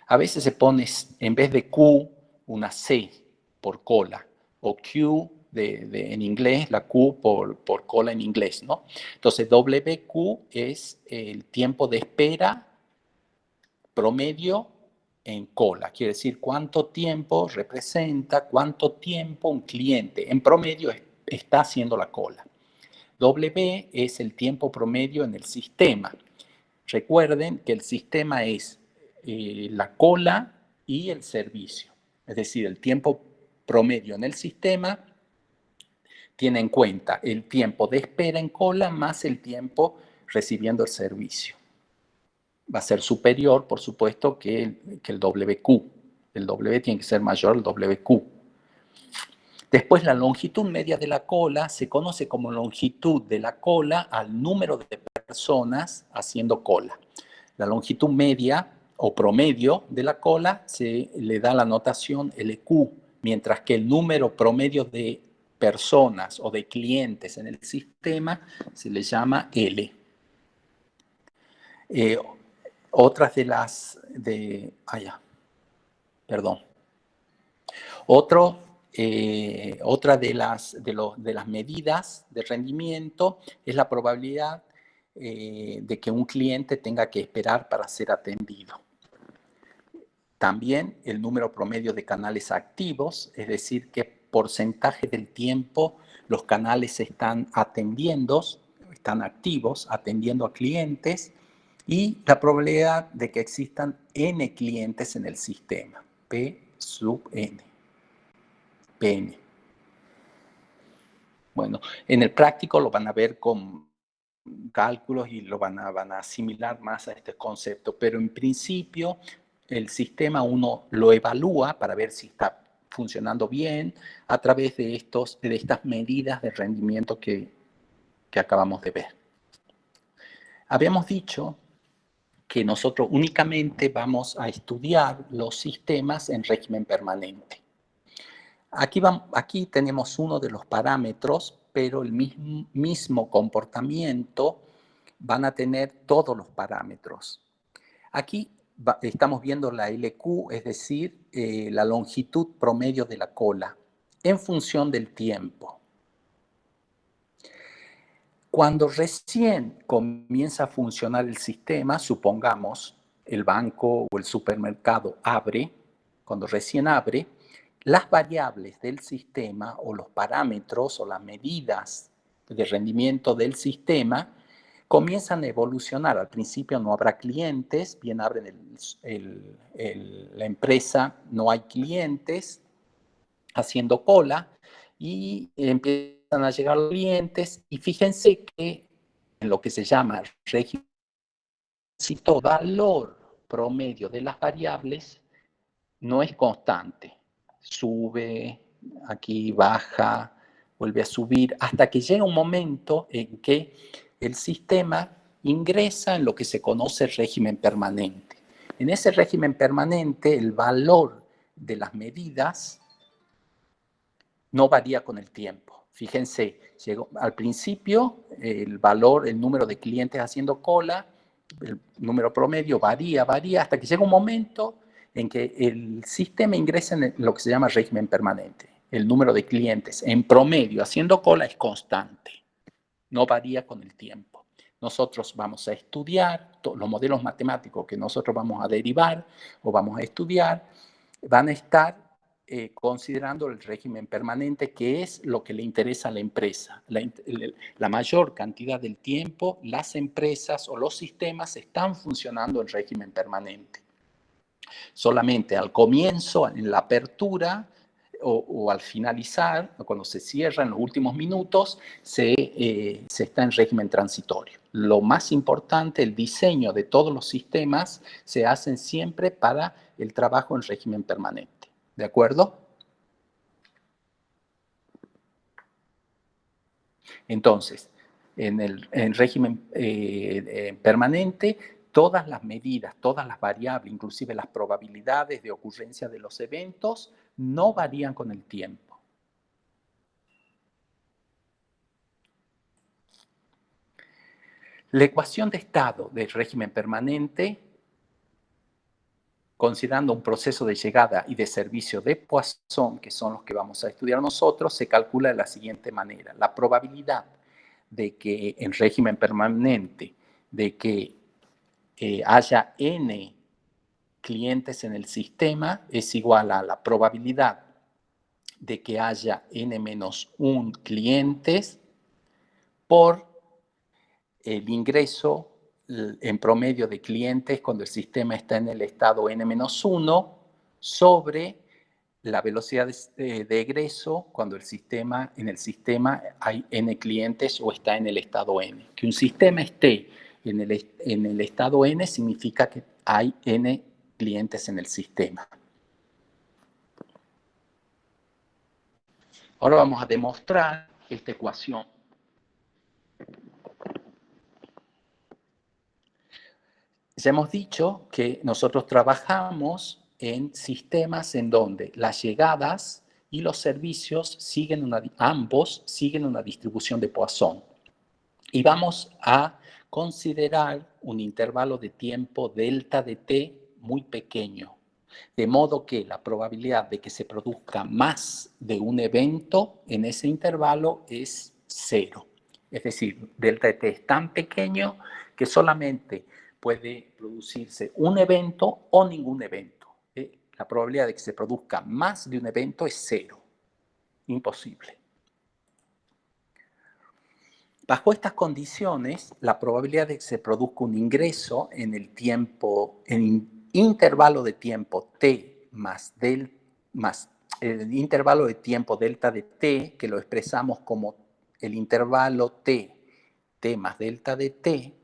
A veces se pone en vez de Q una C por cola, o Q en inglés, la Q por cola en inglés, ¿no? Entonces, WQ es el tiempo de espera promedio en cola. Quiere decir cuánto tiempo representa, cuánto tiempo un cliente en promedio está haciendo la cola. W es el tiempo promedio en el sistema. Recuerden que el sistema es la cola y el servicio. Es decir, el tiempo promedio en el sistema tiene en cuenta el tiempo de espera en cola más el tiempo recibiendo el servicio. Va a ser superior, por supuesto, que el WQ. El W tiene que ser mayor al WQ. Después, la longitud media de la cola se conoce como longitud de la cola al número de personas haciendo cola. La longitud media o promedio de la cola se le da la notación LQ, mientras que el número promedio de personas o de clientes en el sistema se le llama L. Otras de las... perdón. Otra de las medidas de rendimiento es la probabilidad de que un cliente tenga que esperar para ser atendido. También el número promedio de canales activos, es decir, qué porcentaje del tiempo los canales están están activos, atendiendo a clientes, y la probabilidad de que existan n clientes en el sistema, P sub n. PN. Bueno, en el práctico lo van a ver con cálculos y lo van a asimilar más a este concepto, pero en principio el sistema uno lo evalúa para ver si está funcionando bien a través de estas medidas de rendimiento que acabamos de ver. Habíamos dicho que nosotros únicamente vamos a estudiar los sistemas en régimen permanente. Aquí tenemos uno de los parámetros, pero el mismo comportamiento van a tener todos los parámetros. Aquí estamos viendo la LQ, es decir, la longitud promedio de la cola, en función del tiempo. Cuando recién comienza a funcionar el sistema, supongamos el banco o el supermercado abre, cuando recién abre, las variables del sistema o los parámetros o las medidas de rendimiento del sistema comienzan a evolucionar. Al principio no habrá clientes, bien abren la empresa, no hay clientes haciendo cola y empiezan a llegar los clientes y fíjense que en lo que se llama régimen, si todo valor promedio de las variables no es constante, sube, aquí baja, vuelve a subir, hasta que llega un momento en que el sistema ingresa en lo que se conoce régimen permanente. En ese régimen permanente, el valor de las medidas no varía con el tiempo. Fíjense, al principio el valor, el número de clientes haciendo cola, el número promedio varía, hasta que llega un momento en que el sistema ingresa en lo que se llama régimen permanente. El número de clientes en promedio haciendo cola es constante, no varía con el tiempo. Nosotros vamos a estudiar, los modelos matemáticos que nosotros vamos a derivar o vamos a estudiar, van a estar considerando el régimen permanente, que es lo que le interesa a la empresa. La mayor cantidad del tiempo, las empresas o los sistemas están funcionando en régimen permanente. Solamente al comienzo, en la apertura o al finalizar, cuando se cierra en los últimos minutos, se está en régimen transitorio. Lo más importante, el diseño de todos los sistemas se hacen siempre para el trabajo en régimen permanente. ¿De acuerdo? Entonces, en régimen permanente, todas las medidas, todas las variables, inclusive las probabilidades de ocurrencia de los eventos, no varían con el tiempo. La ecuación de estado del régimen permanente, considerando un proceso de llegada y de servicio de Poisson, que son los que vamos a estudiar nosotros, se calcula de la siguiente manera. La probabilidad de que en régimen permanente, de que haya n clientes en el sistema es igual a la probabilidad de que haya n-1 clientes por el ingreso en promedio de clientes cuando el sistema está en el estado n-1 sobre la velocidad de egreso cuando en el sistema hay n clientes o está en el estado n. Que un sistema esté en el estado n significa que hay n clientes en el sistema. Ahora vamos a demostrar esta ecuación. Ya hemos dicho que nosotros trabajamos en sistemas en donde las llegadas y los servicios ambos siguen una distribución de Poisson. Y vamos a considerar un intervalo de tiempo delta de t muy pequeño, de modo que la probabilidad de que se produzca más de un evento en ese intervalo es 0. Es decir, delta de t es tan pequeño que solamente puede producirse un evento o ningún evento. La probabilidad de que se produzca más de un evento es 0. Imposible. Bajo estas condiciones, la probabilidad de que se produzca un ingreso en el intervalo de tiempo t más el intervalo de tiempo delta de t, que lo expresamos como el intervalo t más delta de t,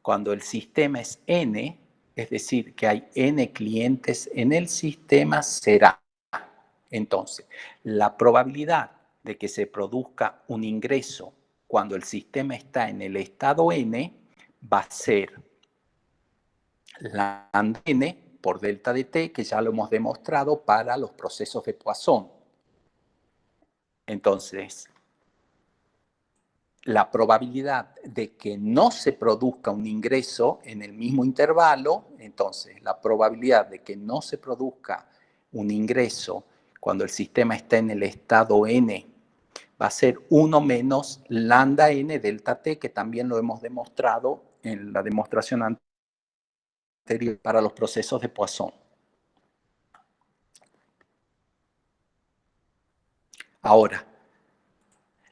cuando el sistema es n, es decir, que hay n clientes en el sistema, será. Entonces, la probabilidad de que se produzca un ingreso cuando el sistema está en el estado n va a ser lambda n por delta de t, que ya lo hemos demostrado para los procesos de Poisson. Entonces, la probabilidad de que no se produzca un ingreso en el mismo intervalo, entonces la probabilidad de que no se produzca un ingreso cuando el sistema está en el estado n va a ser 1 menos lambda n delta t, que también lo hemos demostrado en la demostración anterior para los procesos de Poisson. Ahora,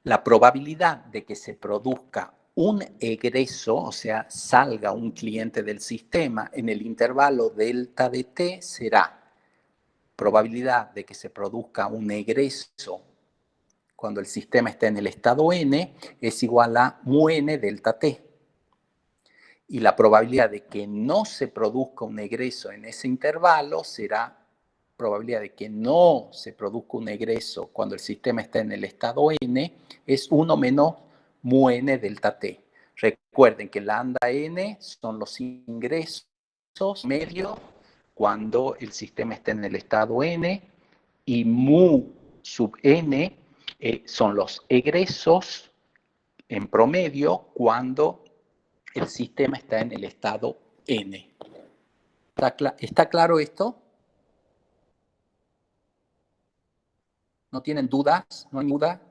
la probabilidad de que se produzca un egreso, o sea, salga un cliente del sistema en el intervalo delta de t será probabilidad de que se produzca un egreso cuando el sistema está en el estado n es igual a mu n delta t. Y la probabilidad de que no se produzca un egreso en ese intervalo será probabilidad de que no se produzca un egreso cuando el sistema está en el estado n es 1 menos mu n delta t. Recuerden que lambda n son los ingresos medios cuando el sistema está en el estado n y mu sub n son los egresos en promedio cuando el sistema está en el estado n. ¿Está claro esto? ¿No tienen dudas? ¿No hay duda?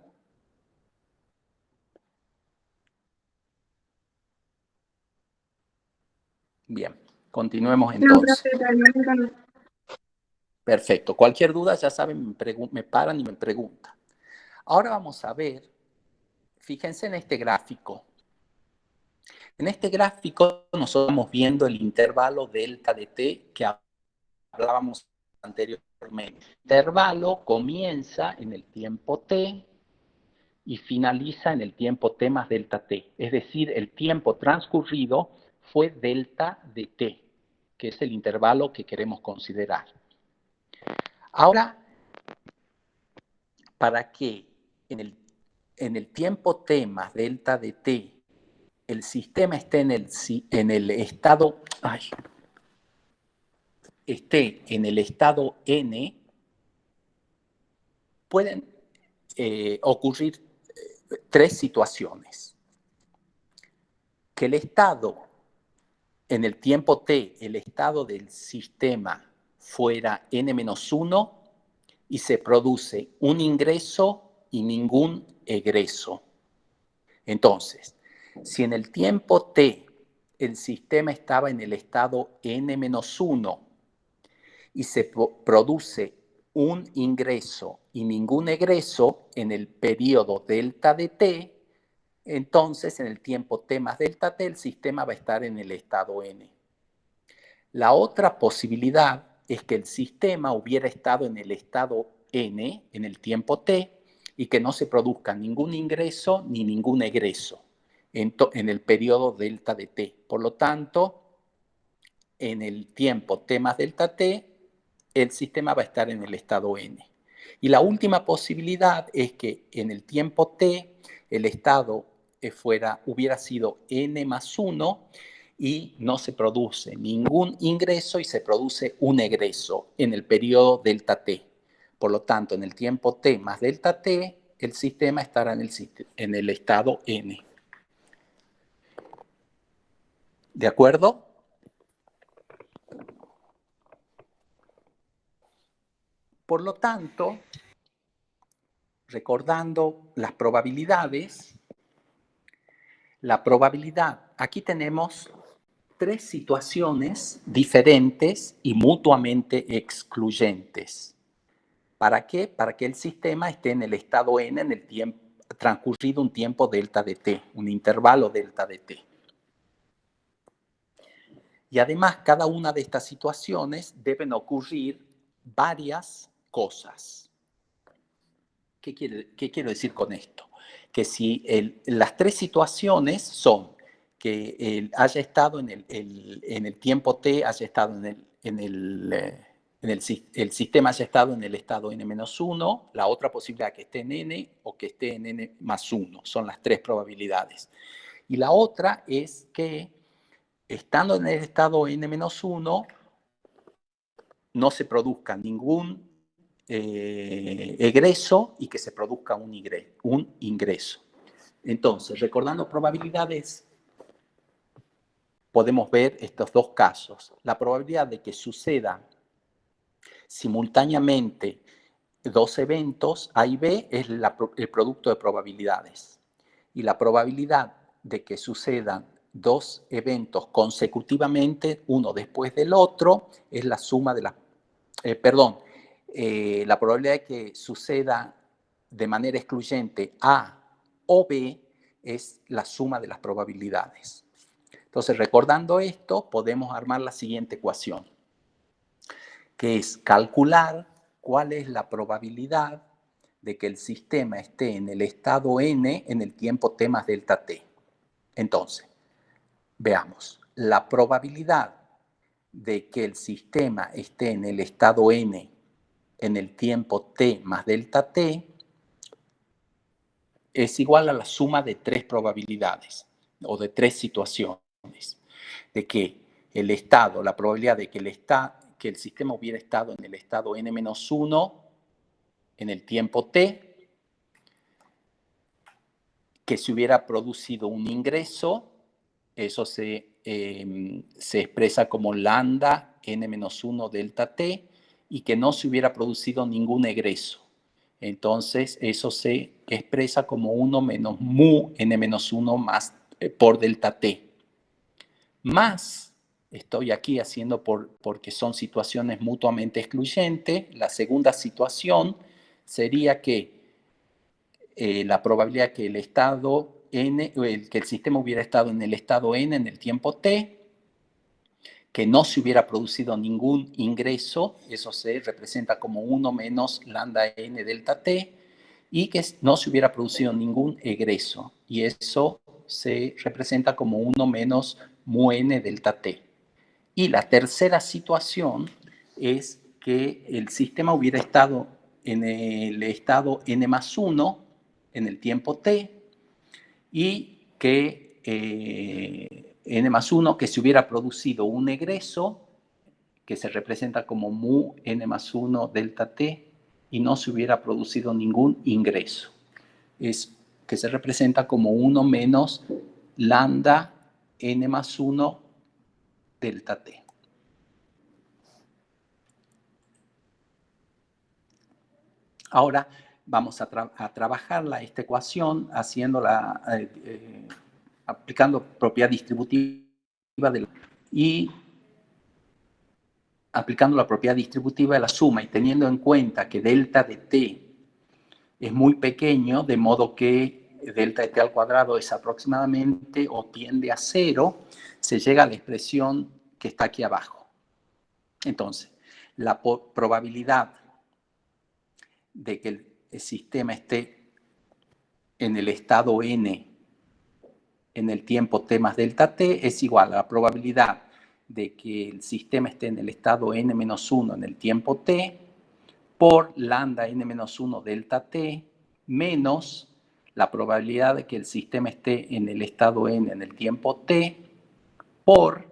Bien, continuemos entonces. Perfecto. Cualquier duda, ya saben, me paran y me preguntan. Ahora vamos a ver, fíjense en este gráfico. En este gráfico nosotros estamos viendo el intervalo delta de t que hablábamos anteriormente. El intervalo comienza en el tiempo t y finaliza en el tiempo t más delta t. Es decir, el tiempo transcurrido fue delta de t, que es el intervalo que queremos considerar. Ahora, para que en el tiempo t más delta de t el sistema esté en el estado, esté en el estado n, pueden ocurrir tres situaciones. Que el estado, en el tiempo t, el estado del sistema fuera n-1 y se produce un ingreso y ningún egreso. Entonces, si en el tiempo t el sistema estaba en el estado n-1 y se produce un ingreso y ningún egreso en el periodo delta de t, entonces en el tiempo t más delta t el sistema va a estar en el estado n. La otra posibilidad es que el sistema hubiera estado en el estado n, en el tiempo t, y que no se produzca ningún ingreso ni ningún egreso en el periodo delta de t. Por lo tanto, en el tiempo t más delta t, el sistema va a estar en el estado n. Y la última posibilidad es que en el tiempo t el estado hubiera sido n más 1 y no se produce ningún ingreso y se produce un egreso en el periodo delta t. Por lo tanto, en el tiempo t más delta t, el sistema estará en el estado n. ¿De acuerdo? Por lo tanto, recordando las probabilidades, la probabilidad, aquí tenemos tres situaciones diferentes y mutuamente excluyentes. ¿Para qué? Para que el sistema esté en el estado n en el tiempo transcurrido un tiempo delta de t, un intervalo delta de t. Y además, cada una de estas situaciones deben ocurrir varias cosas. ¿Qué quiero decir con esto? Que si las tres situaciones son que haya estado en el tiempo t, haya estado el sistema haya estado en el estado n-1, la otra posibilidad que esté en n o que esté en n más 1, son las tres probabilidades. Y la otra es que estando en el estado n-1 no se produzca ningún egreso y que se produzca un ingreso. Entonces, recordando probabilidades, podemos ver estos dos casos. La probabilidad de que suceda simultáneamente dos eventos A y B es el producto de probabilidades. Y la probabilidad de que sucedan dos eventos consecutivamente, uno después del otro, es la suma de las... la probabilidad de que suceda de manera excluyente A o B es la suma de las probabilidades. Entonces, recordando esto, podemos armar la siguiente ecuación, que es calcular cuál es la probabilidad de que el sistema esté en el estado n en el tiempo t más delta t. Entonces, veamos, la probabilidad de que el sistema esté en el estado n en el tiempo t más delta t es igual a la suma de tres probabilidades o de tres situaciones. De que el estado, la probabilidad de que el sistema hubiera estado en el estado n-1 en el tiempo t, que se hubiera producido un ingreso, eso se expresa como lambda n-1 delta t, y que no se hubiera producido ningún egreso. Entonces, eso se expresa como 1 menos mu n-1 más por delta t. Más, estoy aquí haciendo porque son situaciones mutuamente excluyentes, la segunda situación sería que la probabilidad que el estado n, que el sistema hubiera estado en el estado n en el tiempo t, que no se hubiera producido ningún ingreso, eso se representa como 1 menos lambda n delta t, y que no se hubiera producido ningún egreso, y eso se representa como 1 menos mu n delta t. Y la tercera situación es que el sistema hubiera estado en el estado n más 1 en el tiempo t, y que n más 1, que se hubiera producido un egreso que se representa como mu n más 1 delta t, y no se hubiera producido ningún ingreso, es que se representa como 1 menos lambda n más 1 delta t. Ahora vamos a trabajar esta ecuación aplicando propiedad distributiva y aplicando la propiedad distributiva de la suma y teniendo en cuenta que delta de t es muy pequeño, de modo que delta de t al cuadrado es aproximadamente o tiende a 0, se llega a la expresión que está aquí abajo. Entonces, la probabilidad de que el sistema esté en el estado n en el tiempo t más delta t es igual a la probabilidad de que el sistema esté en el estado n-1 en el tiempo t por lambda n-1 delta t menos la probabilidad de que el sistema esté en el estado n en el tiempo t por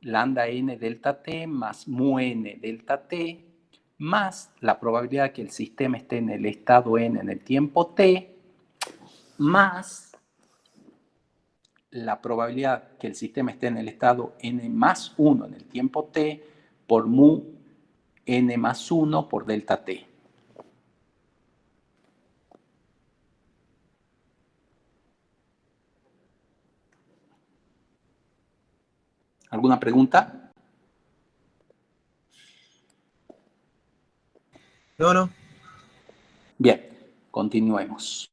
lambda n delta t más mu n delta t más la probabilidad de que el sistema esté en el estado n en el tiempo t más la probabilidad que el sistema esté en el estado n más 1 en el tiempo t por mu n más 1 por delta t. ¿Alguna pregunta? No. Bien, continuemos.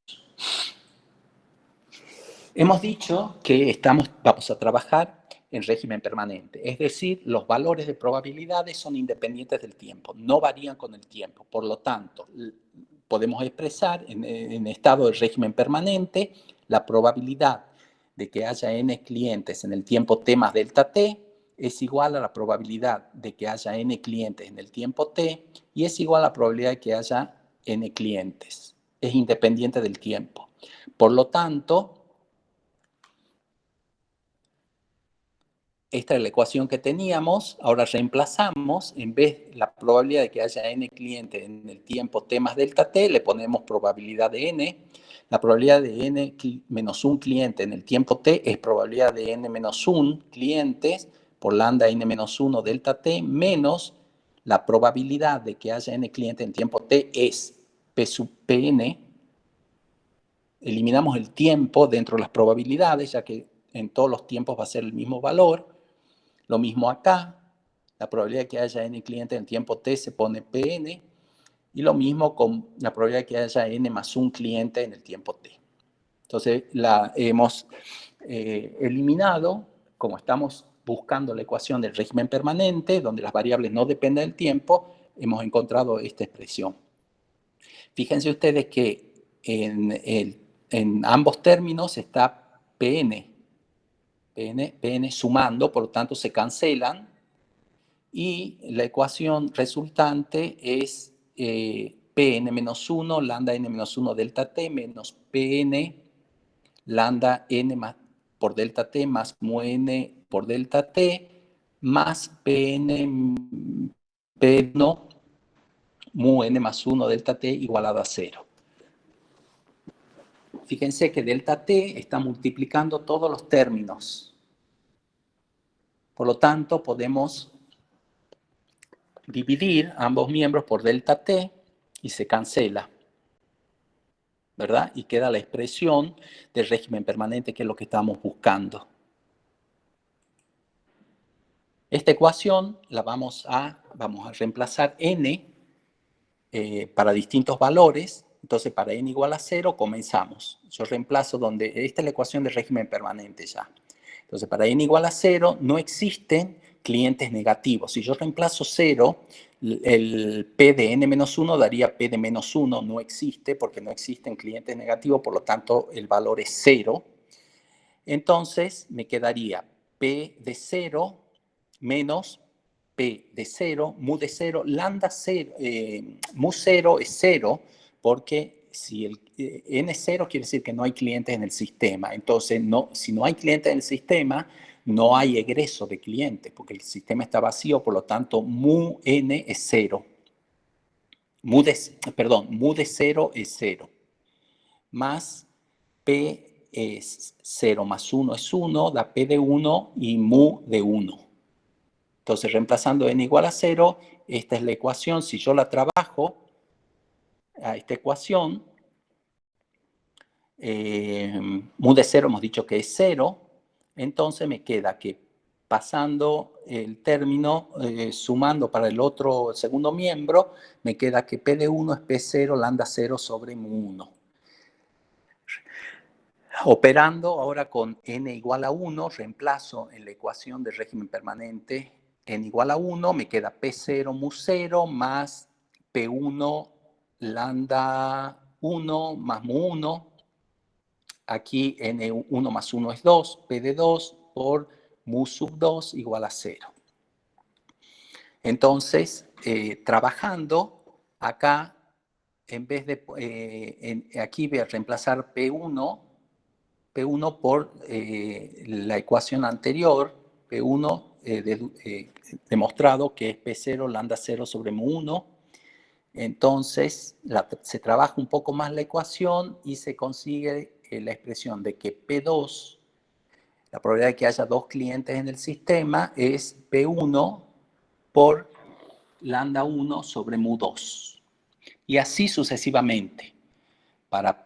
Hemos dicho que vamos a trabajar en régimen permanente, es decir, los valores de probabilidades son independientes del tiempo, no varían con el tiempo. Por lo tanto, podemos expresar en estado de régimen permanente la probabilidad de que haya n clientes en el tiempo t más delta t es igual a la probabilidad de que haya n clientes en el tiempo t y es igual a la probabilidad de que haya n clientes. Es independiente del tiempo. Por lo tanto, esta es la ecuación que teníamos, ahora reemplazamos, en vez de la probabilidad de que haya n clientes en el tiempo t más delta t, le ponemos probabilidad de n. La probabilidad de n menos 1 cliente en el tiempo t es probabilidad de n menos 1 clientes por lambda n menos 1 delta t menos la probabilidad de que haya n clientes en el tiempo t es p sub pn. Eliminamos el tiempo dentro de las probabilidades, ya que en todos los tiempos va a ser el mismo valor. Lo mismo acá, la probabilidad de que haya n clientes en tiempo t se pone Pn, y lo mismo con la probabilidad de que haya n más 1 cliente en el tiempo t. Entonces la hemos eliminado, como estamos buscando la ecuación del régimen permanente, donde las variables no dependen del tiempo, hemos encontrado esta expresión. Fíjense ustedes que en ambos términos está Pn sumando, por lo tanto se cancelan, y la ecuación resultante es Pn menos 1, lambda n menos 1 delta t, menos Pn, lambda n por delta t, más mu n por delta t, más Pn, P1, mu n más 1 delta t igualado a 0. Fíjense que delta t está multiplicando todos los términos. Por lo tanto, podemos dividir ambos miembros por delta t y se cancela, ¿verdad? Y queda la expresión del régimen permanente, que es lo que estamos buscando. Esta ecuación la vamos a reemplazar n para distintos valores. Entonces, para n igual a 0, comenzamos. Yo reemplazo esta es la ecuación del régimen permanente ya. Entonces, para n igual a 0, no existen clientes negativos. Si yo reemplazo 0, el P de n-1 daría P de menos 1. No existe porque no existen clientes negativos, por lo tanto, el valor es 0. Entonces, me quedaría P de 0 menos P de 0, mu de 0, lambda 0, mu 0 es 0, porque si el n es 0 quiere decir que no hay clientes en el sistema. Entonces, si no hay clientes en el sistema, no hay egreso de clientes, porque el sistema está vacío, por lo tanto, mu n es 0. Mu de 0 es 0. Más P es 0 más 1 es 1, da P de 1 y mu de 1. Entonces, reemplazando n igual a 0, esta es la ecuación. Si yo la trabajo a esta ecuación, mu de 0 hemos dicho que es 0, entonces me queda que pasando el término, sumando para el segundo miembro, me queda que P de 1 es P0 lambda 0 sobre mu 1. Operando ahora con n igual a 1, reemplazo en la ecuación del régimen permanente n igual a 1, me queda P0 mu 0 más P1 lambda 1 más mu 1. Aquí N1 más 1 es 2, P de 2 por mu sub 2 igual a 0. Entonces, trabajando acá, en vez de, aquí voy a reemplazar P1 por la ecuación anterior, P1 demostrado que es P0 lambda 0 sobre mu 1. Entonces, se trabaja un poco más la ecuación y se consigue la expresión de que P2, la probabilidad de que haya dos clientes en el sistema, es P1 por lambda 1 sobre mu 2. Y así sucesivamente. Para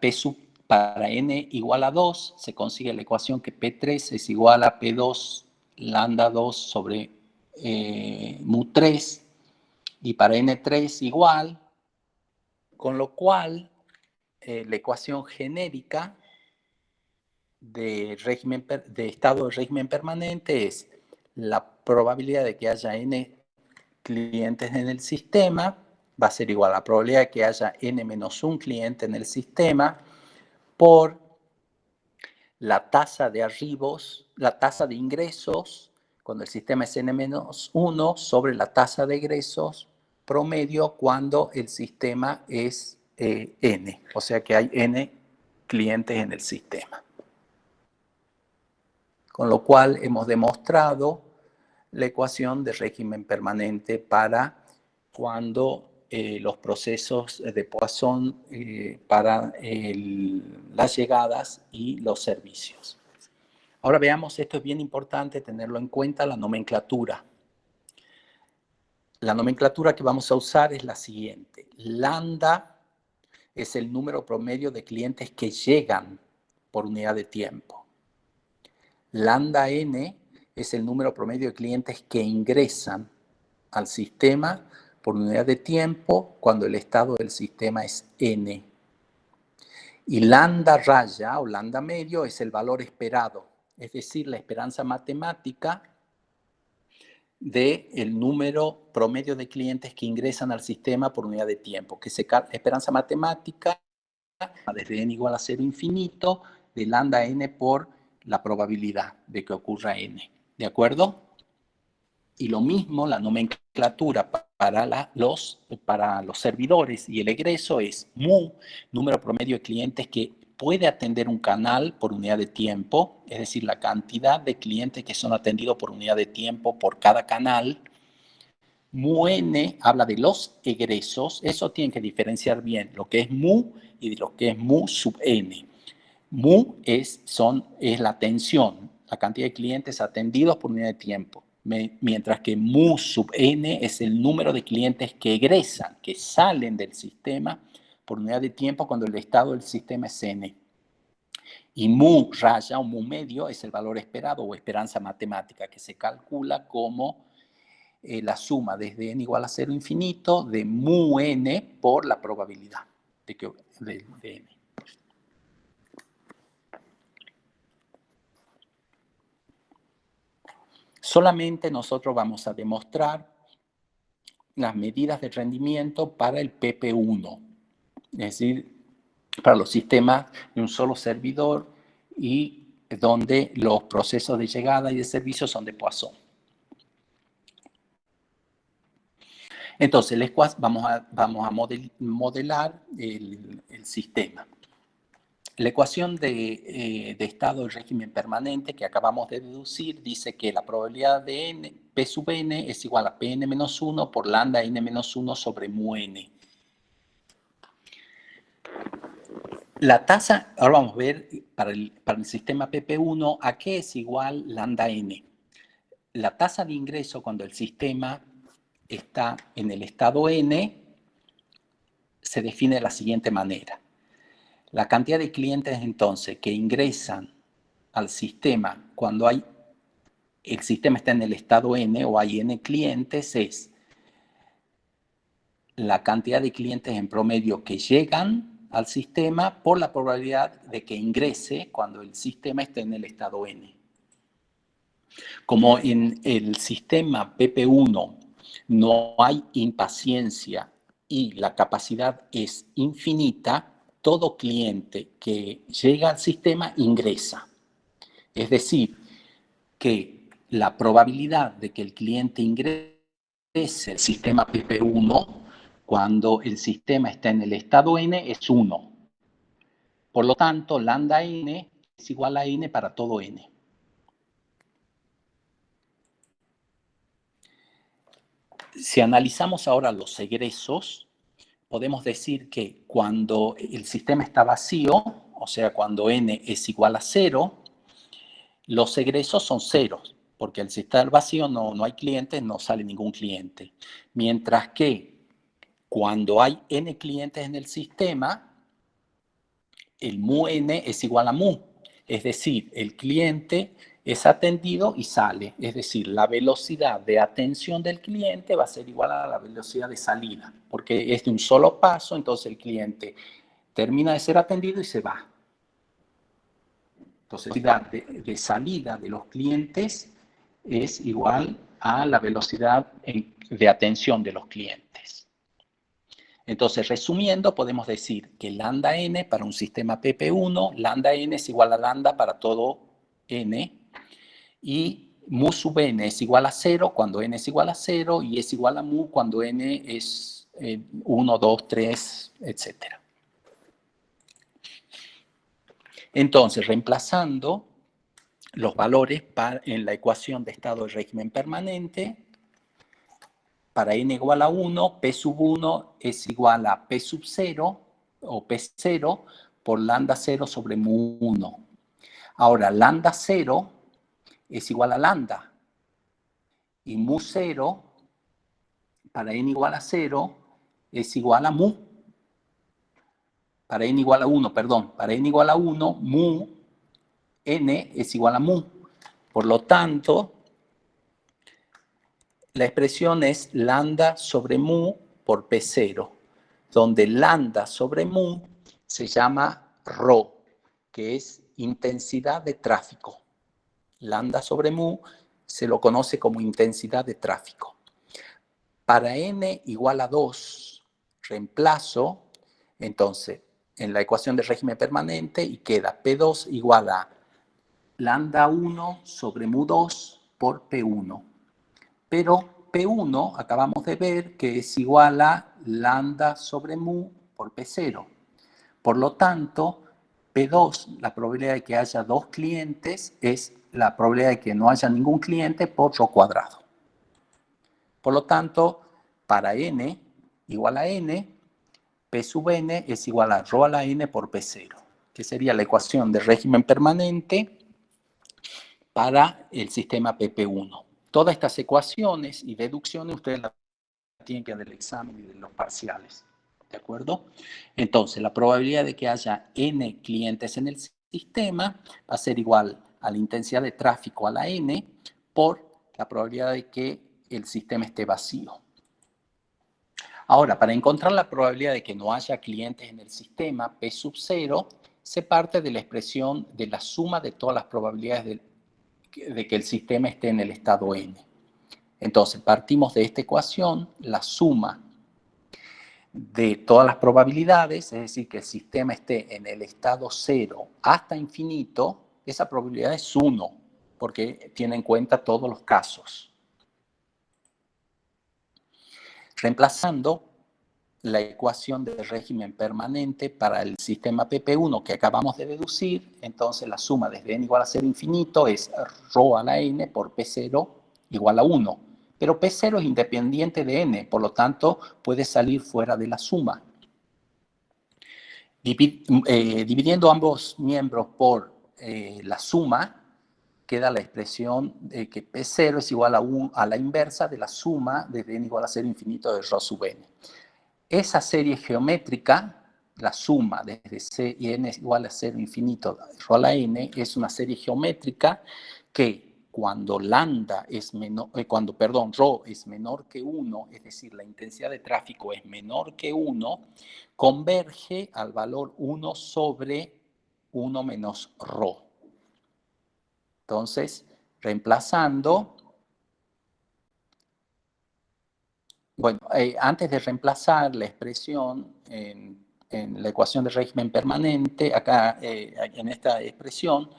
n igual a 2, se consigue la ecuación que P3 es igual a P2 lambda 2 sobre mu 3. Y para n3 igual, con lo cual la ecuación genérica de estado de régimen permanente es la probabilidad de que haya n clientes en el sistema, va a ser igual a la probabilidad de que haya n-1 cliente en el sistema por la tasa de arribos, la tasa de ingresos, cuando el sistema es n-1, sobre la tasa de egresos promedio cuando el sistema es n, o sea que hay n clientes en el sistema. Con lo cual hemos demostrado la ecuación de régimen permanente para cuando los procesos de Poisson para las llegadas y los servicios. Ahora veamos, esto es bien importante tenerlo en cuenta, la nomenclatura. La nomenclatura que vamos a usar es la siguiente. Lambda es el número promedio de clientes que llegan por unidad de tiempo. Lambda n es el número promedio de clientes que ingresan al sistema por unidad de tiempo cuando el estado del sistema es n. Y lambda raya o lambda medio es el valor esperado, es decir, la esperanza matemática del número promedio de clientes que ingresan al sistema por unidad de tiempo, que esperanza matemática desde n igual a 0 infinito de lambda n por la probabilidad de que ocurra n. ¿De acuerdo? Y lo mismo, la nomenclatura para los servidores y el egreso es mu, número promedio de clientes que puede atender un canal por unidad de tiempo, es decir, la cantidad de clientes que son atendidos por unidad de tiempo por cada canal. Mu n habla de los egresos, eso tienen que diferenciar bien lo que es mu y de lo que es mu sub n. Mu es la atención, la cantidad de clientes atendidos por unidad de tiempo, mientras que mu sub n es el número de clientes que egresan, que salen del sistema por unidad de tiempo cuando el estado del sistema es n. Y mu raya o mu medio es el valor esperado o esperanza matemática que se calcula como la suma desde n igual a 0 infinito de mu n por la probabilidad de n. Solamente nosotros vamos a demostrar las medidas de rendimiento para el PP1, es decir, para los sistemas de un solo servidor y donde los procesos de llegada y de servicio son de Poisson. Entonces, vamos a modelar el sistema. La ecuación de estado del régimen permanente que acabamos de deducir dice que la probabilidad de P sub n es igual a Pn-1 por lambda n-1 sobre mu n. La tasa, ahora vamos a ver para el sistema PP1 a qué es igual lambda n. La tasa de ingreso cuando el sistema está en el estado n se define de la siguiente manera. La cantidad de clientes entonces que ingresan al sistema cuando el sistema está en el estado n o hay n clientes es la cantidad de clientes en promedio que llegan al sistema por la probabilidad de que ingrese cuando el sistema esté en el estado n. Como en el sistema PP1 no hay impaciencia y la capacidad es infinita, todo cliente que llega al sistema ingresa. Es decir, que la probabilidad de que el cliente ingrese al sistema PP1 cuando el sistema está en el estado N es 1. Por lo tanto, lambda N es igual a N para todo N. Si analizamos ahora los egresos, podemos decir que cuando el sistema está vacío, o sea, cuando N es igual a 0, los egresos son ceros, porque al estar vacío no hay clientes, no sale ningún cliente. Mientras que cuando hay N clientes en el sistema, el mu N es igual a mu. Es decir, el cliente es atendido y sale. Es decir, la velocidad de atención del cliente va a ser igual a la velocidad de salida, porque es de un solo paso, entonces el cliente termina de ser atendido y se va. Entonces, la velocidad de salida de los clientes es igual a la velocidad de atención de los clientes. Entonces, resumiendo, podemos decir que lambda n para un sistema PP1, lambda n es igual a lambda para todo n, y mu sub n es igual a 0 cuando n es igual a 0, y es igual a mu cuando n es 1, 2, 3, etc. Entonces, reemplazando los valores en la ecuación de estado de régimen permanente, para n igual a 1, P sub 1 es igual a P sub 0 o P0 por lambda 0 sobre mu 1. Ahora, lambda 0 es igual a lambda y mu 0 para n igual a 0 es igual a mu. Para n igual a 1, perdón, para n igual a 1, mu n es igual a mu. Por lo tanto, la expresión es lambda sobre mu por P0, donde lambda sobre mu se llama ρ, que es intensidad de tráfico. Lambda sobre mu se lo conoce como intensidad de tráfico. Para n igual a 2, reemplazo, entonces, en la ecuación de régimen permanente y queda P2 igual a lambda 1 sobre mu 2 por P1. Pero P1 acabamos de ver que es igual a lambda sobre mu por P0. Por lo tanto, P2, la probabilidad de que haya dos clientes, es la probabilidad de que no haya ningún cliente por ρ cuadrado. Por lo tanto, para n igual a n, P sub n es igual a ρ a la n por P0, que sería la ecuación de régimen permanente para el sistema PP1. Todas estas ecuaciones y deducciones ustedes las tienen que dar del examen y de los parciales. ¿De acuerdo? Entonces, la probabilidad de que haya n clientes en el sistema va a ser igual a la intensidad de tráfico a la n por la probabilidad de que el sistema esté vacío. Ahora, para encontrar la probabilidad de que no haya clientes en el sistema, P sub 0, se parte de la expresión de la suma de todas las probabilidades de que el sistema esté en el estado n. Entonces, partimos de esta ecuación, la suma de todas las probabilidades, es decir, que el sistema esté en el estado 0 hasta infinito, esa probabilidad es 1, porque tiene en cuenta todos los casos. Reemplazando la ecuación de régimen permanente para el sistema PP1 que acabamos de deducir, entonces la suma desde n igual a 0 infinito es ρ a la n por P0 igual a 1. Pero P0 es independiente de n, por lo tanto puede salir fuera de la suma. Dividiendo ambos miembros por la suma, queda la expresión de que P0 es igual a la inversa de la suma desde n igual a 0 infinito de ρ sub n. Esa serie geométrica, la suma desde c y n es igual a 0 infinito ρ a la n, es una serie geométrica que cuando lambda es menor, ρ es menor que 1, es decir, la intensidad de tráfico es menor que 1, converge al valor 1 sobre 1 menos ρ. Entonces, Reemplazando, bueno, antes de reemplazar la expresión en la ecuación de régimen permanente, acá en esta expresión,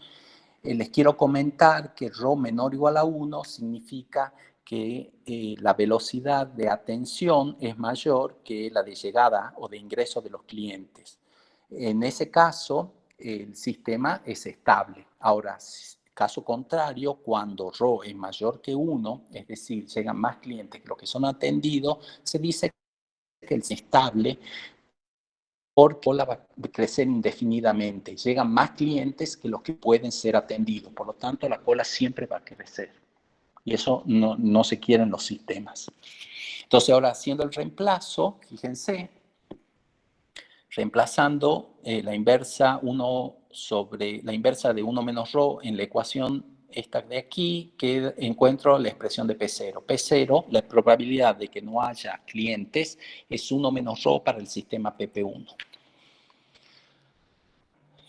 les quiero comentar que ρ menor o igual a 1 significa que la velocidad de atención es mayor que la de llegada o de ingreso de los clientes. En ese caso, el sistema es estable. Ahora, caso contrario, cuando ρ es mayor que 1, es decir, llegan más clientes que los que son atendidos, se dice que el sistema es estable porque la va a crecer indefinidamente. Llegan más clientes que los que pueden ser atendidos. Por lo tanto, la cola siempre va a crecer. Y eso no se quiere en los sistemas. Entonces, ahora haciendo el reemplazo, fíjense, reemplazando la inversa de 1 menos ρ en la ecuación esta de aquí, que encuentro la expresión de P0. P0, la probabilidad de que no haya clientes, es 1 menos ρ para el sistema PP1.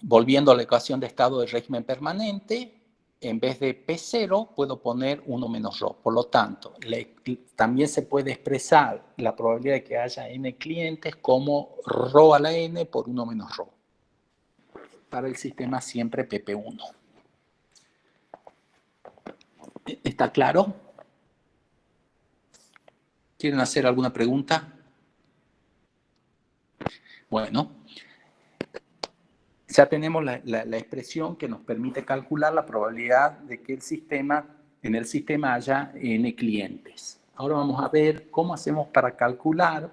Volviendo a la ecuación de estado de régimen permanente, en vez de P0 puedo poner 1 menos ρ. Por lo tanto, también se puede expresar la probabilidad de que haya n clientes como ρ a la n por 1 menos ρ. Para el sistema siempre PP1. ¿Está claro? ¿Quieren hacer alguna pregunta? Bueno, ya tenemos la expresión que nos permite calcular la probabilidad de que en el sistema haya n clientes. Ahora vamos a ver cómo hacemos para calcular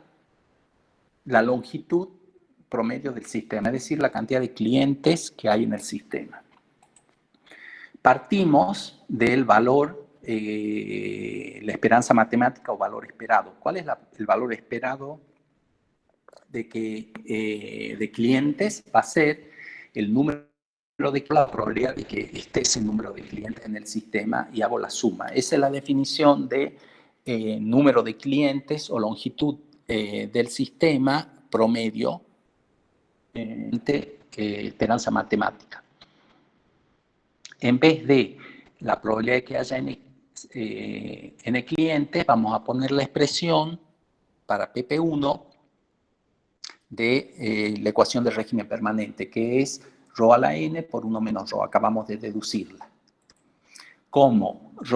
la longitud promedio del sistema, es decir, la cantidad de clientes que hay en el sistema. Partimos del valor, la esperanza matemática o valor esperado. ¿Cuál es el valor esperado de clientes? Va a ser el número de la probabilidad de que esté ese número de clientes en el sistema y hago la suma. Esa es la definición de número de clientes o longitud del sistema promedio esperanza matemática. En vez de la probabilidad de que haya n clientes, vamos a poner la expresión para PP1 de la ecuación del régimen permanente, que es ρ a la n por 1 menos ρ. Acabamos de deducirla. Como ρ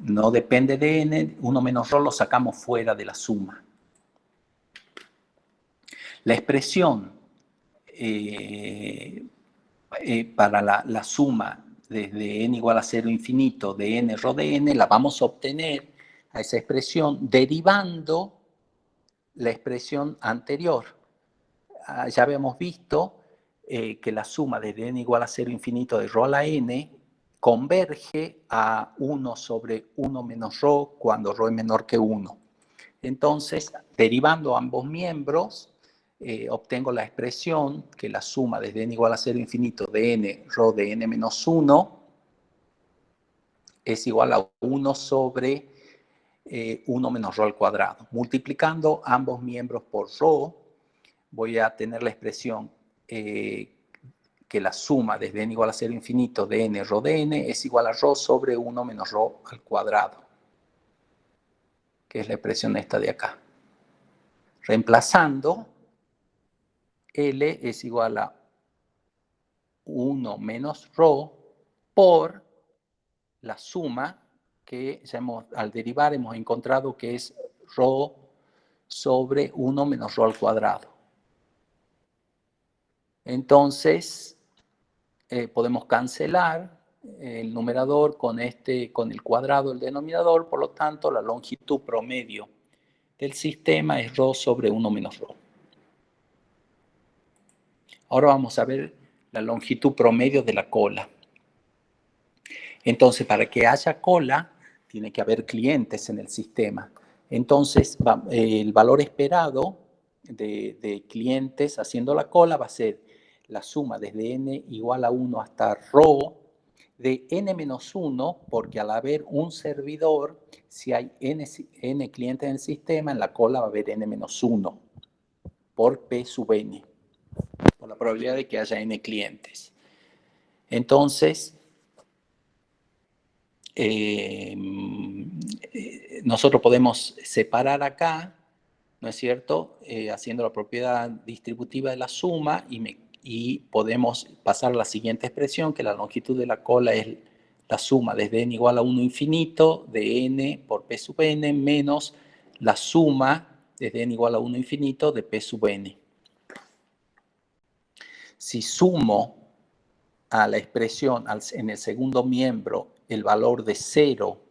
no depende de n, 1 menos ρ lo sacamos fuera de la suma. La expresión para la suma desde n igual a 0 infinito de n ρ de n, la vamos a obtener a esa expresión derivando la expresión anterior. Ya habíamos visto que la suma desde n igual a 0 infinito de ρ a la n converge a 1 sobre 1 menos ρ cuando ρ es menor que 1. Entonces, derivando ambos miembros, obtengo la expresión que la suma desde n igual a 0 infinito de n ρ de n menos 1 es igual a 1 sobre 1 menos ρ al cuadrado. Multiplicando ambos miembros por ρ, voy a tener la expresión que la suma desde n igual a 0 infinito de n ρ de n es igual a ρ sobre 1 menos ρ al cuadrado, que es la expresión esta de acá. Reemplazando, L es igual a 1 menos ρ por la suma que ya al derivar hemos encontrado que es ρ sobre 1 menos ρ al cuadrado. Entonces, podemos cancelar el numerador con el cuadrado del denominador, por lo tanto, la longitud promedio del sistema es ρ sobre 1 menos ρ. Ahora vamos a ver la longitud promedio de la cola. Entonces, para que haya cola, tiene que haber clientes en el sistema. Entonces, el valor esperado de clientes haciendo la cola va a ser la suma desde n igual a 1 hasta ρ de n menos 1, porque al haber un servidor, si hay n clientes en el sistema, en la cola va a haber n menos 1 por p sub n, por la probabilidad de que haya n clientes. Entonces, nosotros podemos separar acá, ¿no es cierto? Haciendo la propiedad distributiva de la suma y podemos pasar a la siguiente expresión, que la longitud de la cola es la suma desde n igual a 1 infinito de n por p sub n menos la suma desde n igual a 1 infinito de p sub n. Si sumo a la expresión en el segundo miembro el valor de 0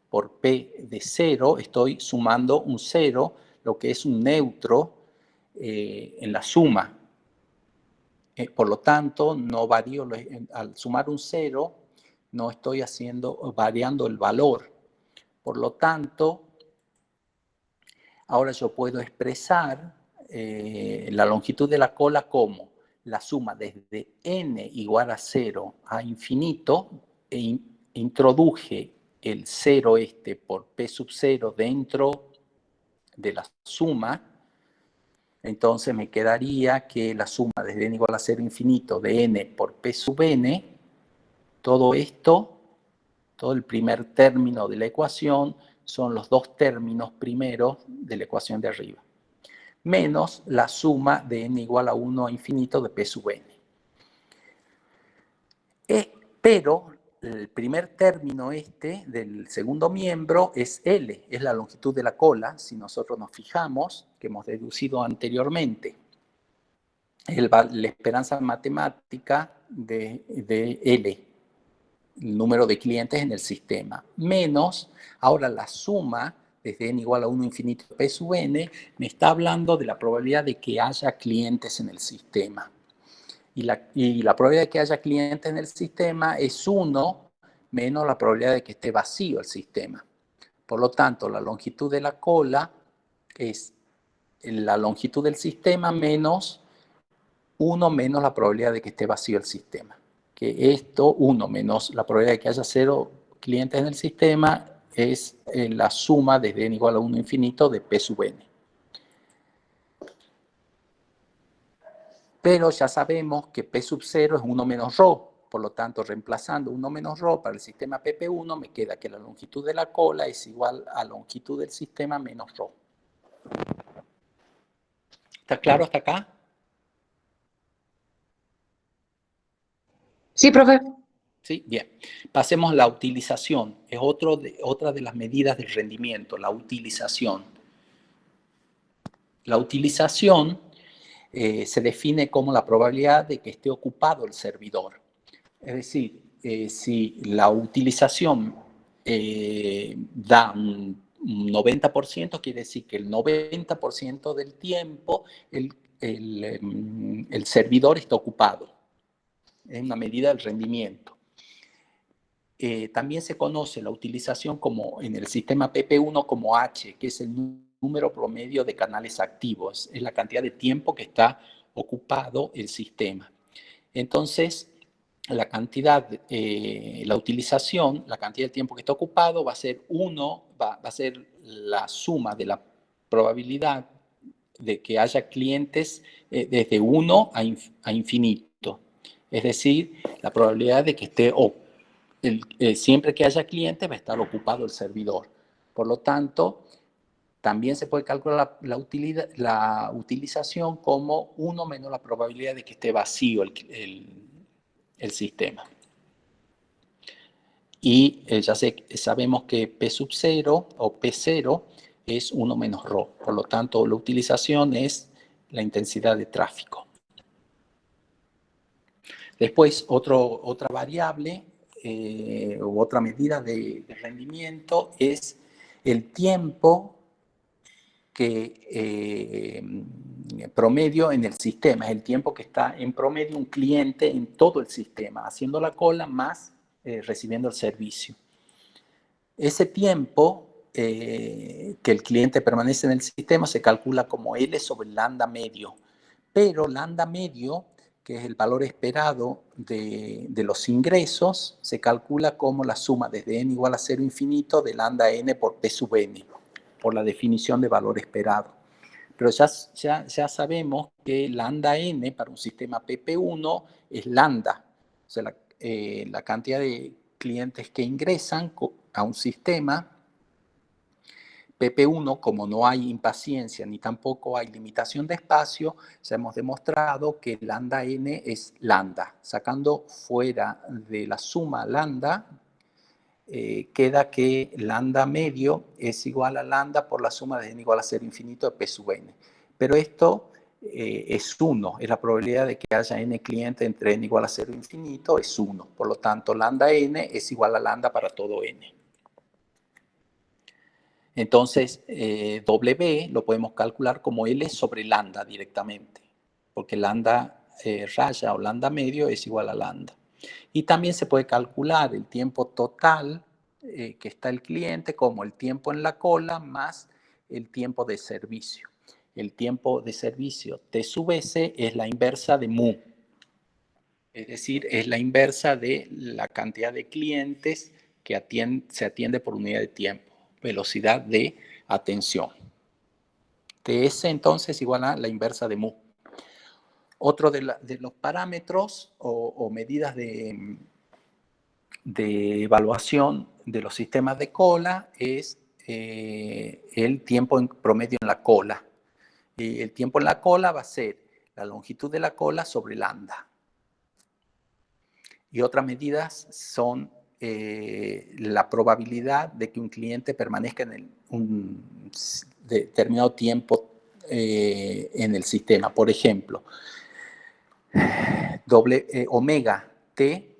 por p de 0, estoy sumando un 0, lo que es un neutro en la suma. Por lo tanto, no varío, al sumar un 0, no estoy variando el valor. Por lo tanto, ahora yo puedo expresar la longitud de la cola como la suma desde n igual a 0 a infinito e introduje el 0 por p sub 0 dentro de la suma. Entonces me quedaría que la suma desde n igual a 0 infinito de n por p sub n, todo esto, todo el primer término de la ecuación, son los dos términos primeros de la ecuación de arriba, menos la suma de n igual a 1 a infinito de p sub n. Pero el primer término del segundo miembro es L, es la longitud de la cola, si nosotros nos fijamos, que hemos deducido anteriormente. La esperanza matemática de L, el número de clientes en el sistema, menos, ahora la suma desde n igual a 1 infinito p sub n, me está hablando de la probabilidad de que haya clientes en el sistema. Y la probabilidad de que haya clientes en el sistema es 1 menos la probabilidad de que esté vacío el sistema. Por lo tanto, la longitud de la cola es la longitud del sistema menos 1 menos la probabilidad de que esté vacío el sistema. Que esto, 1 menos la probabilidad de que haya 0 clientes en el sistema, es la suma desde n igual a 1 infinito de p sub n. Pero ya sabemos que p sub 0 es 1 menos ρ. Por lo tanto, reemplazando 1 menos ρ para el sistema pp1, me queda que la longitud de la cola es igual a la longitud del sistema menos ρ. ¿Está claro hasta acá? Sí, profe. Sí, bien. Pasemos a la utilización. Es otra de las medidas del rendimiento, la utilización. La utilización se define como la probabilidad de que esté ocupado el servidor. Es decir, si la utilización da un 90%, quiere decir que el 90% del tiempo el servidor está ocupado. Es una medida del rendimiento. También se conoce la utilización como en el sistema PP1 como H, que es el número promedio de canales activos, es la cantidad de tiempo que está ocupado el sistema. Entonces, la utilización, la cantidad de tiempo que está ocupado va a ser va a ser la suma de la probabilidad de que haya clientes desde 1 a infinito. Es decir, la probabilidad de que esté siempre que haya clientes va a estar ocupado el servidor. Por lo tanto, también se puede calcular la utilización como 1 menos la probabilidad de que esté vacío el sistema. Y ya sabemos que P sub 0 o P0 es 1 menos ρ. Por lo tanto, la utilización es la intensidad de tráfico. Después, otra variable u otra medida de rendimiento es el tiempo que promedio en el sistema, es el tiempo que está en promedio un cliente en todo el sistema, haciendo la cola más recibiendo el servicio. Ese tiempo que el cliente permanece en el sistema se calcula como L sobre lambda medio, pero lambda medio, que es el valor esperado de los ingresos, se calcula como la suma desde n igual a 0 infinito de lambda n por p sub n, por la definición de valor esperado. Pero ya sabemos que lambda n para un sistema PP1 es lambda, o sea, la cantidad de clientes que ingresan a un sistema. PP1, como no hay impaciencia ni tampoco hay limitación de espacio, ya hemos demostrado que lambda n es lambda. Sacando fuera de la suma lambda, queda que lambda medio es igual a lambda por la suma de n igual a 0 infinito de p sub n. Pero esto es 1, es la probabilidad de que haya n cliente entre n igual a 0 infinito es 1. Por lo tanto, lambda n es igual a lambda para todo n. Entonces, W lo podemos calcular como L sobre lambda directamente, porque lambda raya o lambda medio es igual a lambda. Y también se puede calcular el tiempo total que está el cliente como el tiempo en la cola más el tiempo de servicio. El tiempo de servicio T sub S es la inversa de mu. Es decir, es la inversa de la cantidad de clientes que se atiende por unidad de tiempo. Velocidad de atención. TS entonces igual a la inversa de mu. Otro de los parámetros o medidas de evaluación de los sistemas de cola es el tiempo en promedio en la cola. Y el tiempo en la cola va a ser la longitud de la cola sobre lambda. Y otras medidas son la probabilidad de que un cliente permanezca en un determinado tiempo en el sistema. Por ejemplo, omega T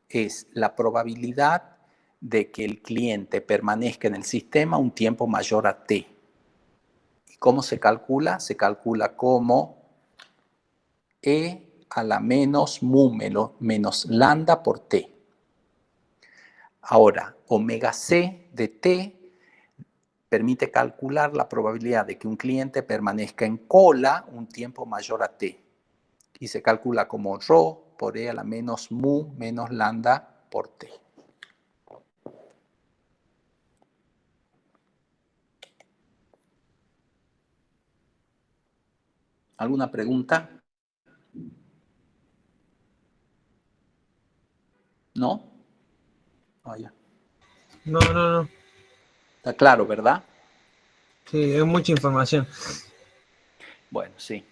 es la probabilidad de que el cliente permanezca en el sistema un tiempo mayor a T. ¿Y cómo se calcula? Se calcula como E a la menos mu menos lambda por T. Ahora, omega C de T permite calcular la probabilidad de que un cliente permanezca en cola un tiempo mayor a T. Y se calcula como ρ por E a la menos mu menos lambda por T. ¿Alguna pregunta? ¿No? Oh, ya. No. Está claro, ¿verdad? Sí, es mucha información. Bueno, sí.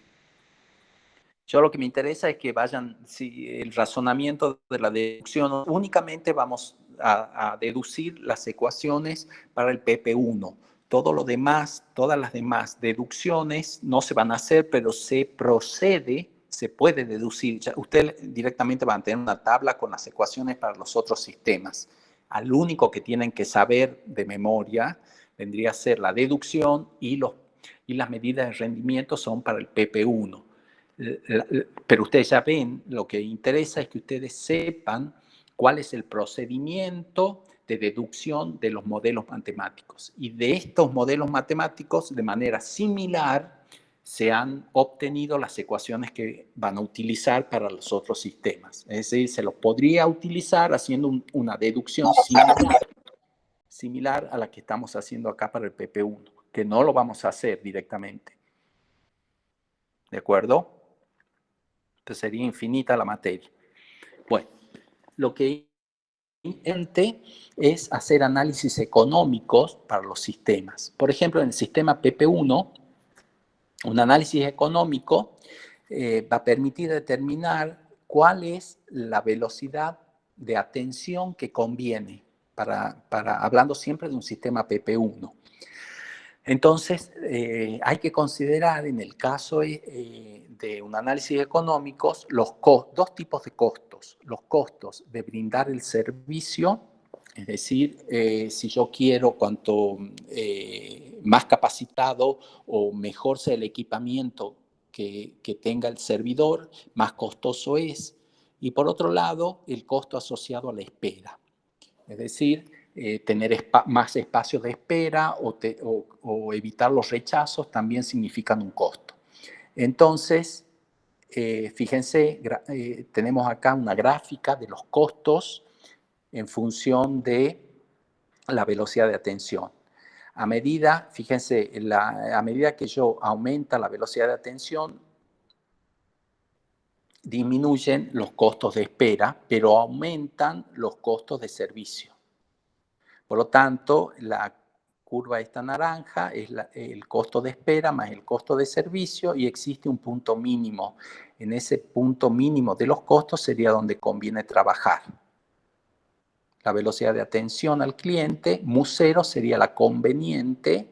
Yo lo que me interesa es que vayan, si el razonamiento de la deducción, únicamente vamos a deducir las ecuaciones para el PP1. Todo lo demás, todas las demás deducciones no se van a hacer, pero se puede deducir. Usted directamente va a tener una tabla con las ecuaciones para los otros sistemas. Al único que tienen que saber de memoria vendría a ser la deducción y las medidas de rendimiento son para el PP1. Pero ustedes ya ven, lo que interesa es que ustedes sepan cuál es el procedimiento de deducción de los modelos matemáticos. Y de estos modelos matemáticos, de manera similar, se han obtenido las ecuaciones que van a utilizar para los otros sistemas. Es decir, se los podría utilizar haciendo una deducción similar a la que estamos haciendo acá para el PP1, que no lo vamos a hacer directamente. ¿De acuerdo? Entonces sería infinita la materia. Bueno, lo que es hacer análisis económicos para los sistemas. Por ejemplo, en el sistema PP1, un análisis económico va a permitir determinar cuál es la velocidad de atención que conviene, hablando siempre de un sistema PP1. Entonces, hay que considerar en el caso de un análisis económico dos tipos de costos. Los costos de brindar el servicio, es decir, si yo quiero cuanto más capacitado o mejor sea el equipamiento que tenga el servidor, más costoso es. Y por otro lado, el costo asociado a la espera. Es decir, tener más espacios de espera o evitar los rechazos también significan un costo. Entonces, fíjense, tenemos acá una gráfica de los costos en función de la velocidad de atención. A medida, fíjense, a medida que yo aumenta la velocidad de atención, disminuyen los costos de espera, pero aumentan los costos de servicio. Por lo tanto, la curva esta naranja es el costo de espera más el costo de servicio y existe un punto mínimo. En ese punto mínimo de los costos sería donde conviene trabajar. La velocidad de atención al cliente, mu0 sería la conveniente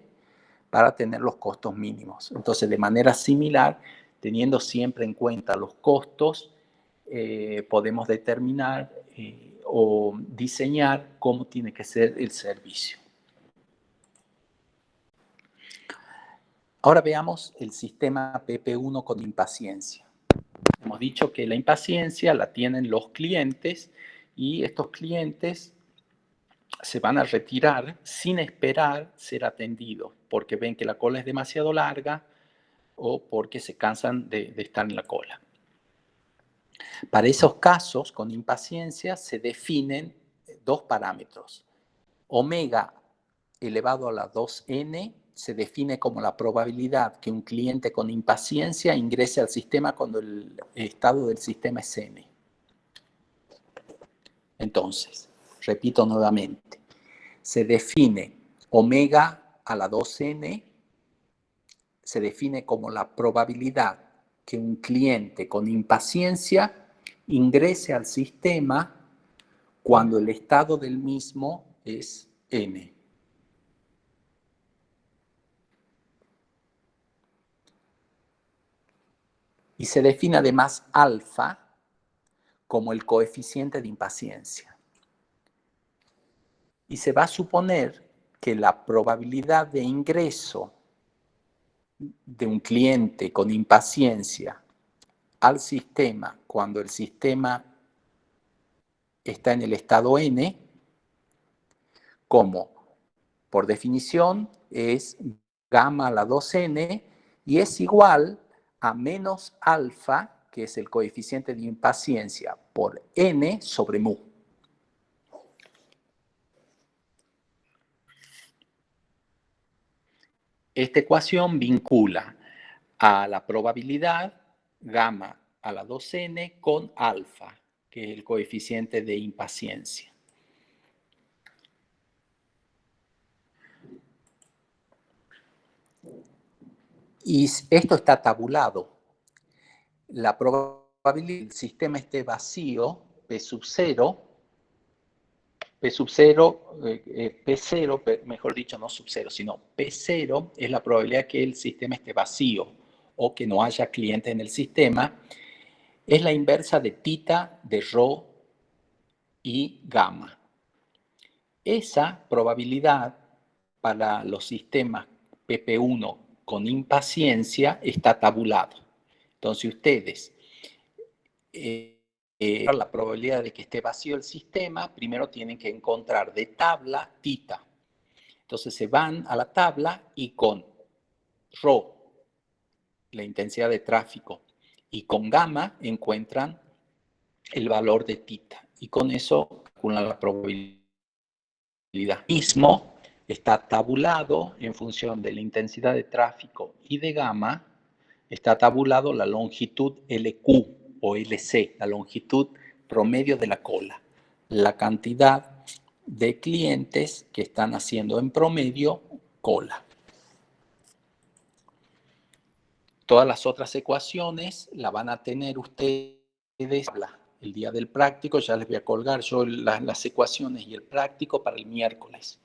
para tener los costos mínimos. Entonces, de manera similar, teniendo siempre en cuenta los costos, podemos determinar o diseñar cómo tiene que ser el servicio. Ahora veamos el sistema PP1 con impaciencia. Hemos dicho que la impaciencia la tienen los clientes y estos clientes se van a retirar sin esperar ser atendidos porque ven que la cola es demasiado larga o porque se cansan de estar en la cola. Para esos casos con impaciencia se definen dos parámetros. Omega elevado a la 2n se define como la probabilidad que un cliente con impaciencia ingrese al sistema cuando el estado del sistema es n. Entonces, repito nuevamente, se define omega a la 2n, se define como la probabilidad que un cliente con impaciencia ingrese al sistema cuando el estado del mismo es n. Y se define además alfa como el coeficiente de impaciencia. Y se va a suponer que la probabilidad de ingreso de un cliente con impaciencia al sistema cuando el sistema está en el estado n, como por definición es gamma a la 2n y es igual a menos alfa, que es el coeficiente de impaciencia, por n sobre mu. Esta ecuación vincula a la probabilidad gamma a la 2n con alfa, que es el coeficiente de impaciencia. Y esto está tabulado. La probabilidad que el sistema esté vacío, P sub 0, P0, mejor dicho, no sub 0, sino P0 es la probabilidad que el sistema esté vacío o que no haya clientes en el sistema. Es la inversa de tita, de rho y gamma. Esa probabilidad para los sistemas PP1 con impaciencia está tabulado. Entonces ustedes, la probabilidad de que esté vacío el sistema, primero tienen que encontrar de tabla tita. Entonces se van a la tabla y con rho, la intensidad de tráfico, y con gamma encuentran el valor de tita. Y con eso calculan la probabilidad. Mismo está tabulado en función de la intensidad de tráfico y de gamma, está tabulado la longitud LQ o LC, la longitud promedio de la cola, la cantidad de clientes que están haciendo en promedio cola. Todas las otras ecuaciones la van a tener ustedes el día del práctico. Ya les voy a colgar yo las ecuaciones y el práctico para el miércoles.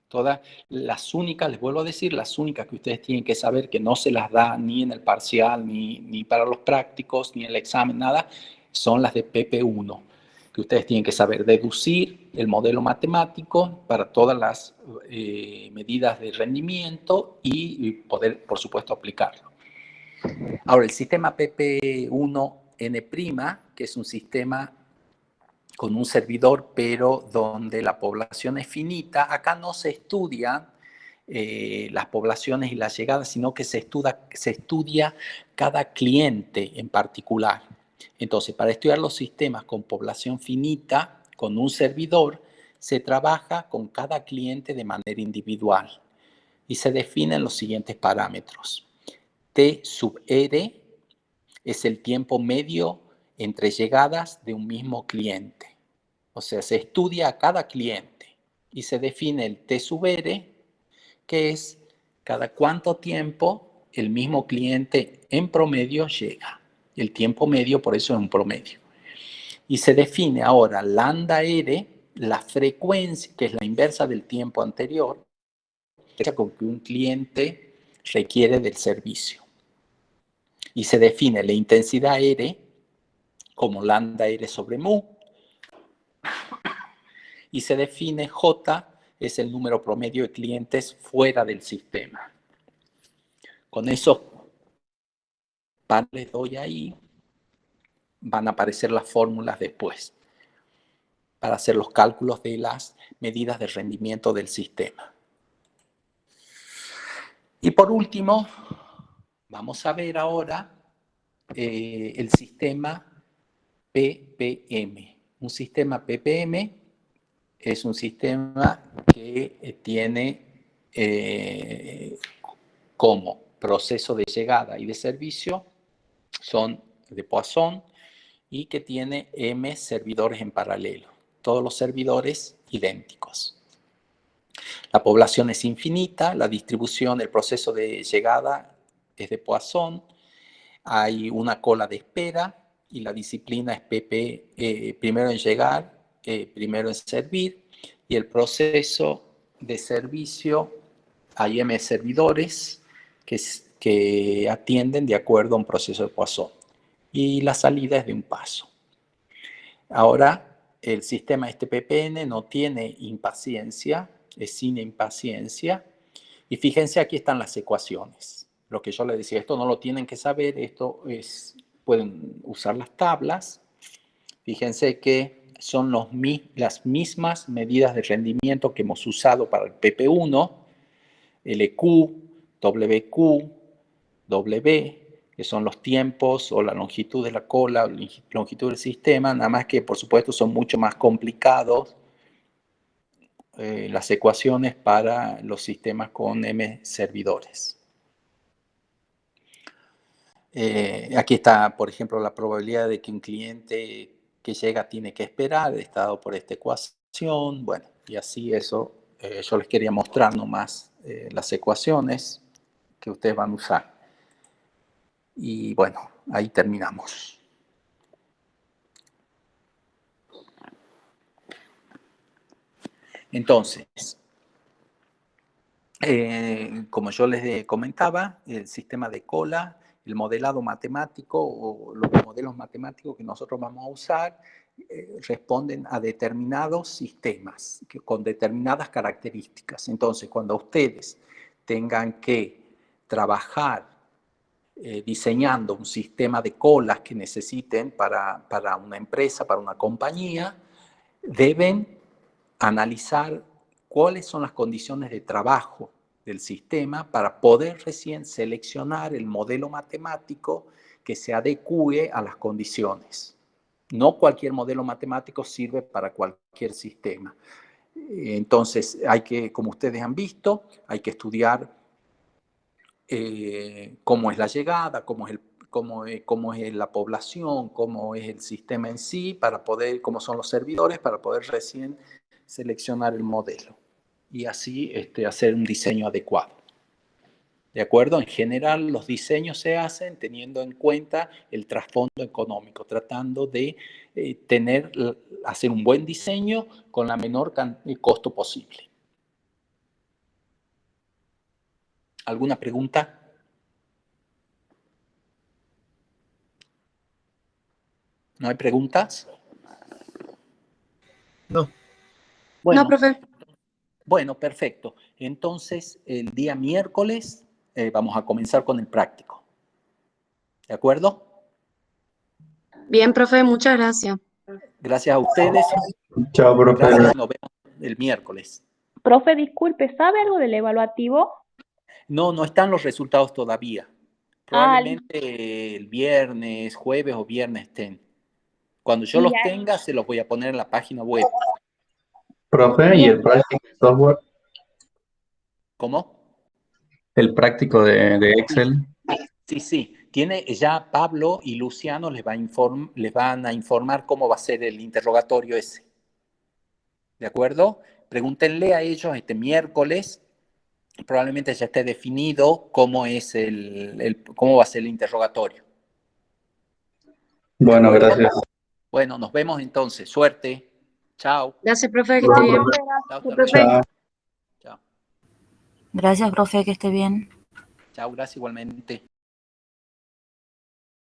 Todas las únicas, les vuelvo a decir, las únicas que ustedes tienen que saber, que no se las da ni en el parcial, ni para los prácticos, ni en el examen, nada, son las de PP1, que ustedes tienen que saber deducir el modelo matemático para todas las medidas de rendimiento y poder, por supuesto, aplicarlo. Ahora, el sistema PP1N', que es un sistema con un servidor, pero donde la población es finita, acá no se estudian las poblaciones y las llegadas, sino que se estudia cada cliente en particular. Entonces, para estudiar los sistemas con población finita, con un servidor, se trabaja con cada cliente de manera individual y se definen los siguientes parámetros. T sub R es el tiempo medio entre llegadas de un mismo cliente. O sea, se estudia a cada cliente y se define el T sub R, que es cada cuánto tiempo el mismo cliente en promedio llega. El tiempo medio, por eso es un promedio. Y se define ahora lambda R, la frecuencia, que es la inversa del tiempo anterior, con que un cliente requiere del servicio. Y se define la intensidad R como lambda R sobre mu. Y se define J, es el número promedio de clientes fuera del sistema. Con esos pares doy ahí, van a aparecer las fórmulas después para hacer los cálculos de las medidas de rendimiento del sistema. Y por último, vamos a ver ahora el sistema PPM. Un sistema PPM es un sistema que tiene como proceso de llegada y de servicio son de Poisson y que tiene M servidores en paralelo, todos los servidores idénticos. La población es infinita, la distribución, el proceso de llegada es de Poisson, hay una cola de espera y la disciplina es PP, primero en llegar, primero en servir, y el proceso de servicio hay M servidores que atienden de acuerdo a un proceso de Poisson. Y la salida es de un paso. Ahora, el sistema este PPN no tiene impaciencia, es sin impaciencia. Y fíjense, aquí están las ecuaciones. Lo que yo les decía, esto no lo tienen que saber, pueden usar las tablas. Fíjense que son las mismas medidas de rendimiento que hemos usado para el PP1, LQ, WQ, W, que son los tiempos o la longitud de la cola, o la longitud del sistema, nada más que por supuesto son mucho más complicados las ecuaciones para los sistemas con M servidores. Aquí está, por ejemplo, la probabilidad de que un cliente que llega tiene que esperar, está dado por esta ecuación. Bueno, y así eso, yo les quería mostrar nomás las ecuaciones que ustedes van a usar. Y bueno, ahí terminamos. Entonces, como yo les comentaba, el sistema de cola, el modelado matemático o los modelos matemáticos que nosotros vamos a usar responden a determinados sistemas con determinadas características. Entonces, cuando ustedes tengan que trabajar diseñando un sistema de colas que necesiten para una empresa, para una compañía, deben analizar cuáles son las condiciones de trabajo del sistema para poder recién seleccionar el modelo matemático que se adecue a las condiciones. No cualquier modelo matemático sirve para cualquier sistema. Entonces, como ustedes han visto, hay que estudiar cómo es la llegada, cómo es la población, cómo es el sistema en sí, cómo son los servidores, para poder recién seleccionar el modelo y así hacer un diseño adecuado. ¿De acuerdo? En general, los diseños se hacen teniendo en cuenta el trasfondo económico, tratando de hacer un buen diseño con la menor costo posible. ¿Alguna pregunta? ¿No hay preguntas? No. Bueno, no, profe. Bueno, perfecto. Entonces, el día miércoles vamos a comenzar con el práctico. ¿De acuerdo? Bien, profe, muchas gracias. Gracias a ustedes. Chao, profe. Gracias, nos vemos el miércoles. Profe, disculpe, ¿sabe algo del evaluativo? No, no están los resultados todavía. Probablemente el viernes, jueves o viernes estén. Cuando yo los tenga, se los voy a poner en la página web. Profe, ¿y el práctico de software? ¿Cómo? ¿El práctico de Excel? Sí, sí. ya Pablo y Luciano les van a informar cómo va a ser el interrogatorio ese. ¿De acuerdo? Pregúntenle a ellos este miércoles, probablemente ya esté definido cómo es cómo va a ser el interrogatorio. Bueno, gracias. Bueno, nos vemos entonces. Suerte. Chao. Gracias, profe, que esté bien. Chao, hasta Profe. luego. Chao. Gracias, profe, que esté bien. Chao, gracias igualmente.